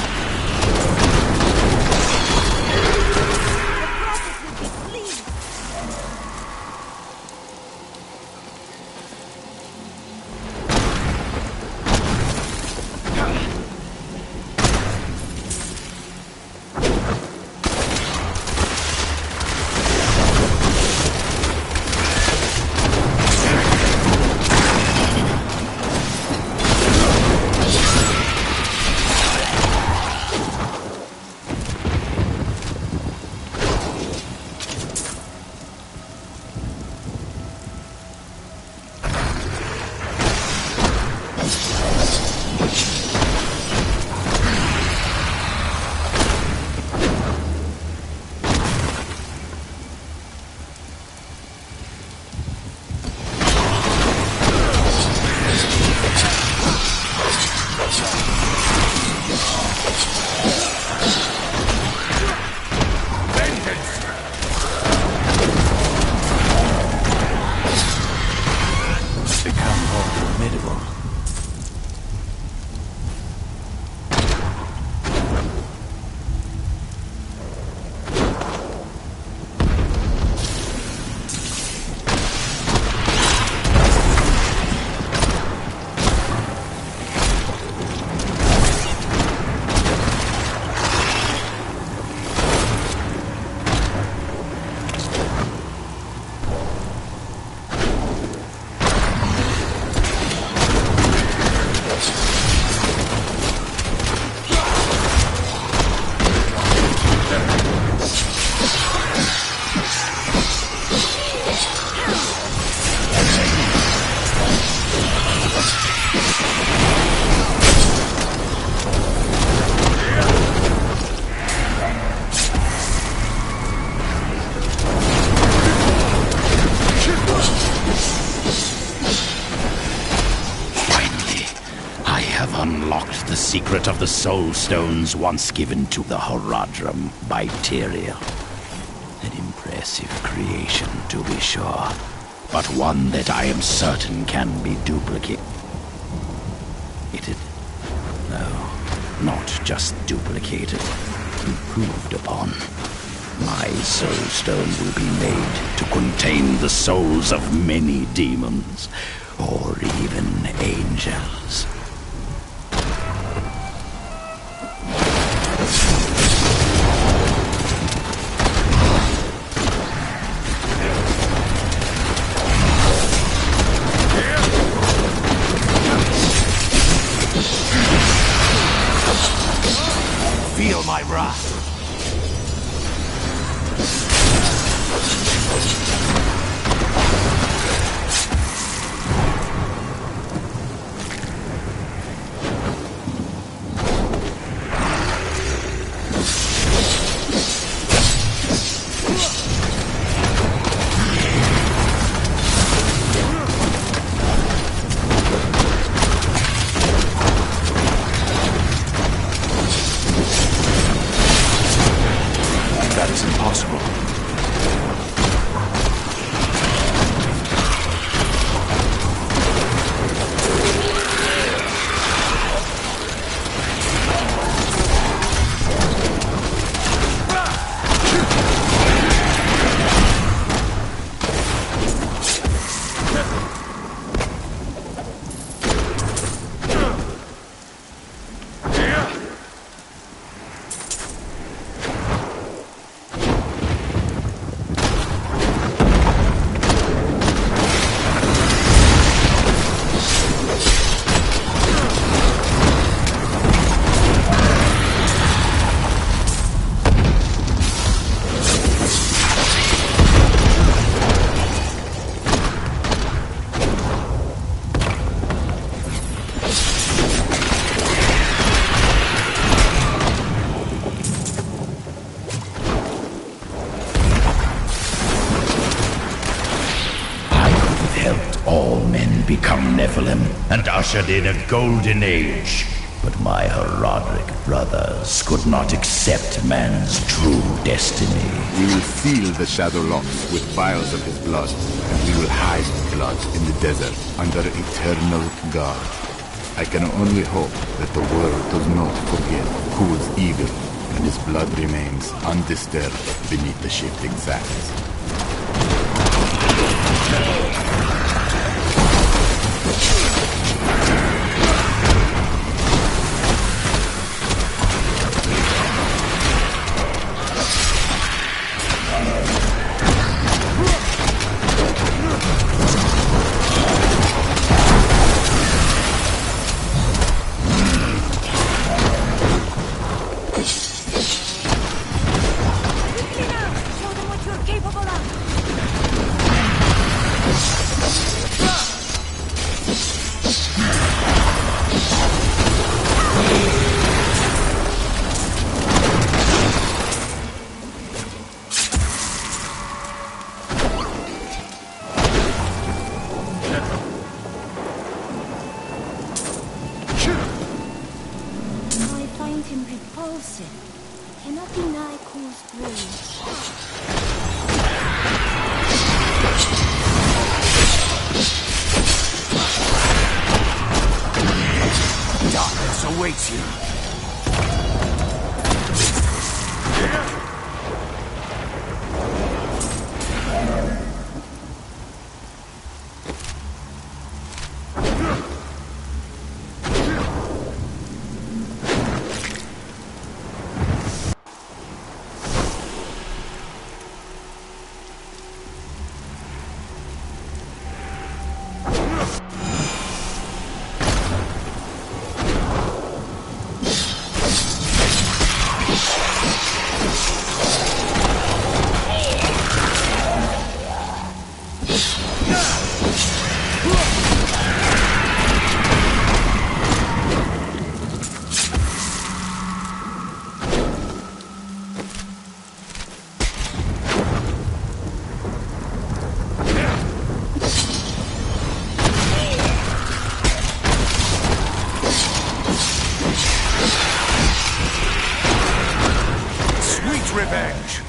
Unlocked the secret of the soul stones once given to the Horadrim by Tyrael. An impressive creation, to be sure, but one that I am certain can be duplicated. No, not just duplicated, improved upon. My soul stone will be made to contain the souls of many demons, or even angels. Feel my wrath. That is impossible. Become Nephilim and ushered in a golden age. But my Herodic brothers could not accept man's true destiny. We will seal the Shadow Locks with vials of his blood, and we will hide the blood in the desert under eternal guard. I can only hope that the world does not forget Ku's evil, and his blood remains undisturbed beneath the shifting sands. Awaits you. Revenge!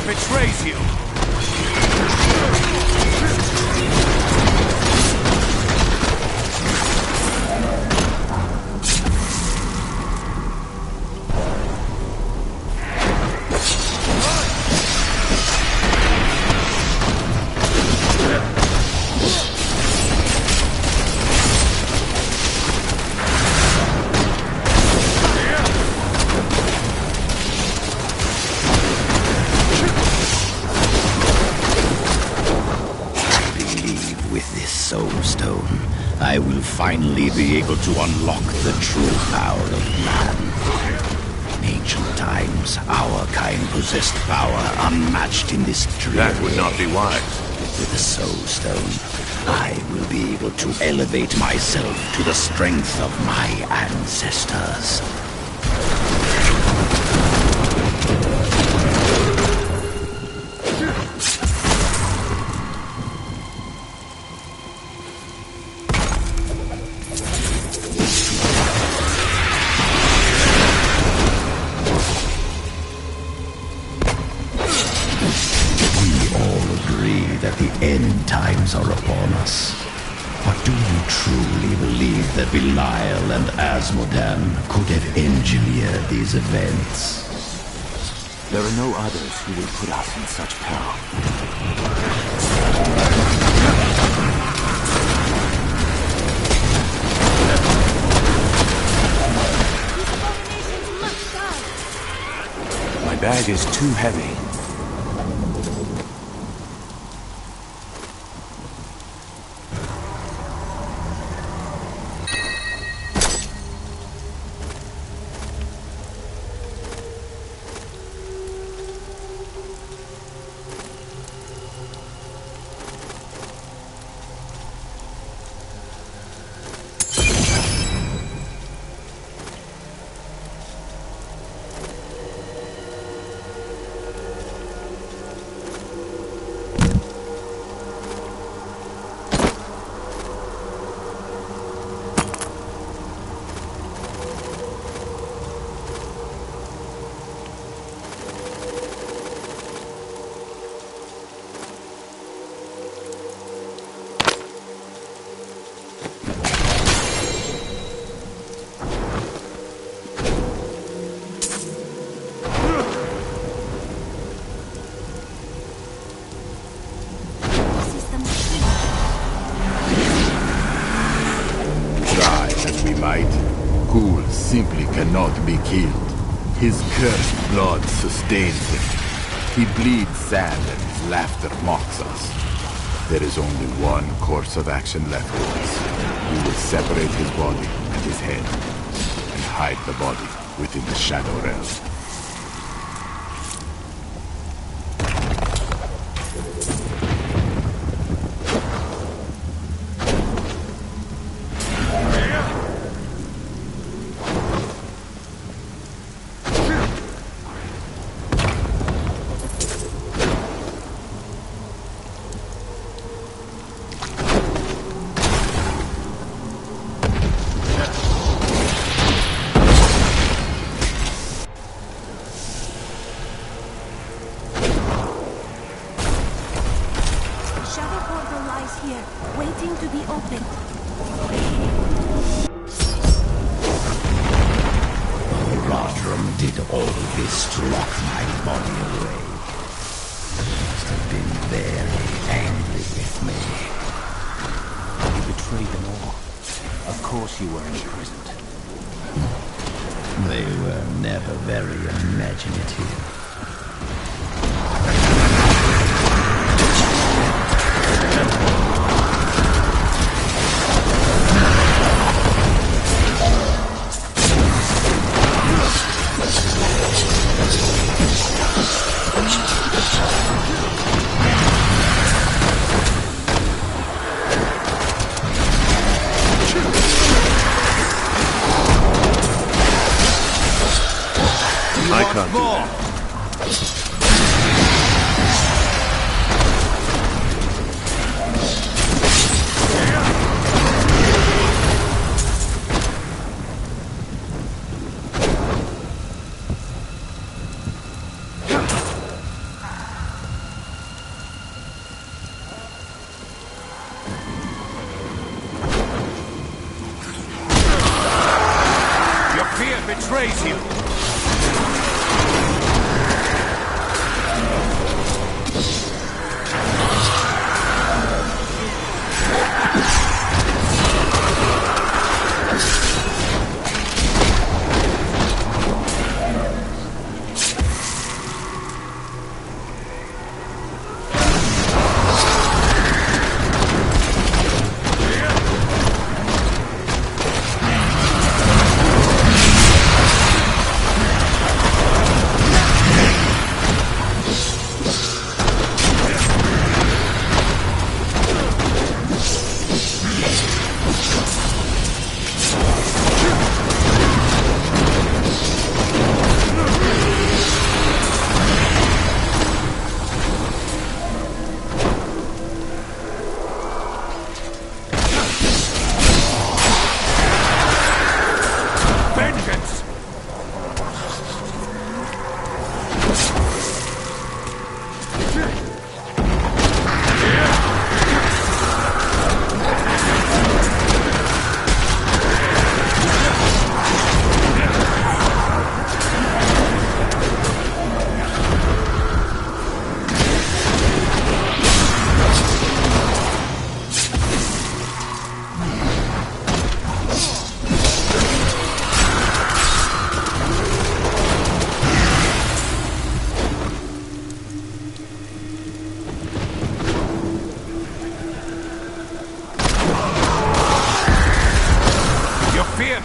betrays you! I will finally be able to unlock the true power of man. In ancient times, our kind possessed power unmatched in this dream. That would not be wise. With the Soul Stone, I will be able to elevate myself to the strength of my ancestors. End times are upon us. But do you truly believe that Belial and Asmodan could have engineered these events? There are no others who will put us in such peril. My bag is too heavy. Simply cannot be killed. His cursed blood sustains him. He bleeds sand and his laughter mocks us. There is only one course of action left for us. We will separate his body and his head, and hide the body within the Shadow Realm. betrays you!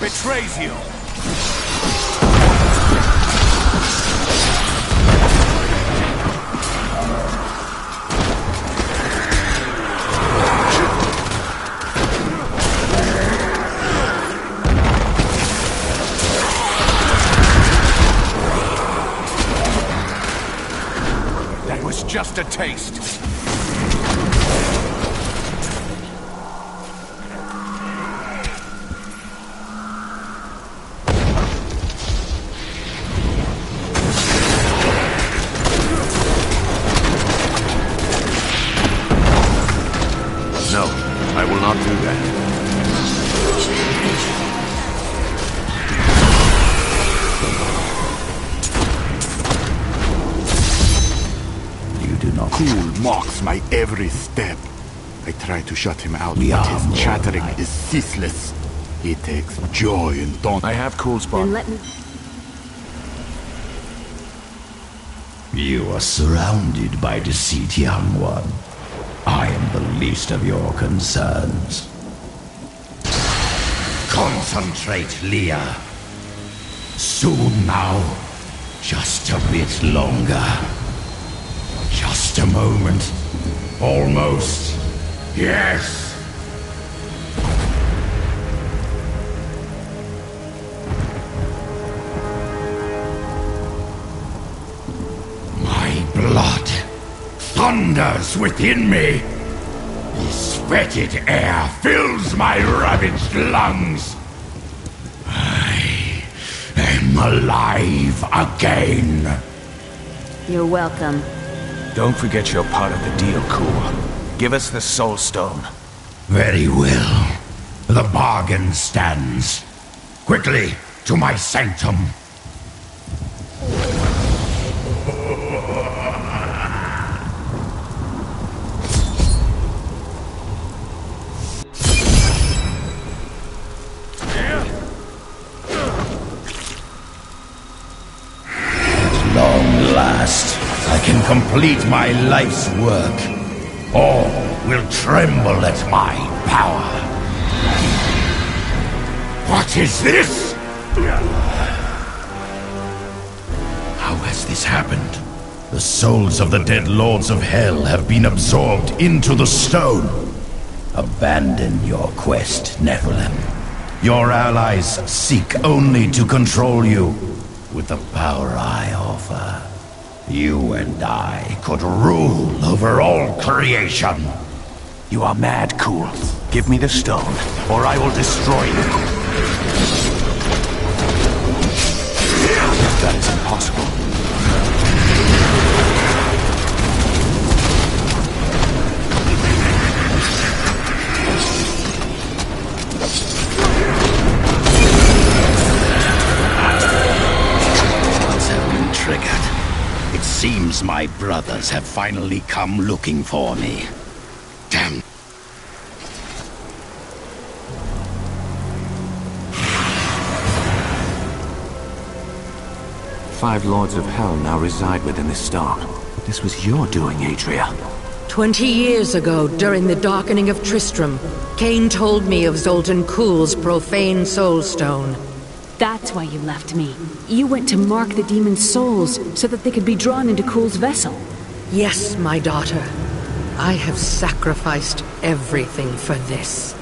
Betrays you! That was just a taste. No, I will not do that. You do not. Cool mocks my every step. I try to shut him out, but his chattering is ceaseless. He takes joy in taunt. I have Cool's spot. Then let me... You are surrounded by deceit, young one. I am the least of your concerns. Concentrate, Leah. Soon now. Just a bit longer. Just a moment. Almost. Yes. My blood thunders within me. This fetid air fills my ravaged lungs. I am alive again. You're welcome. Don't forget you're part of the deal, Cool. Give us the Soul Stone. Very well. The bargain stands. Quickly, to my sanctum. Long last, I can complete my life's work. All will tremble at my power. What is this? How has this happened? The souls of the dead lords of hell have been absorbed into the stone. Abandon your quest, Nephilim. Your allies seek only to control you. With the power I offer, you and I could rule over all creation. You are mad, Cool. Give me the stone, or I will destroy you. That is impossible. My brothers have finally come looking for me. Damn. Five Lords of Hell now reside within this star. This was your doing, Adria. 20 years ago, during the darkening of Tristram, Cain told me of Zoltan Kuhl's profane soulstone. That's why you left me. You went to mark the demon's souls so that they could be drawn into Kuhl's vessel. Yes, my daughter. I have sacrificed everything for this.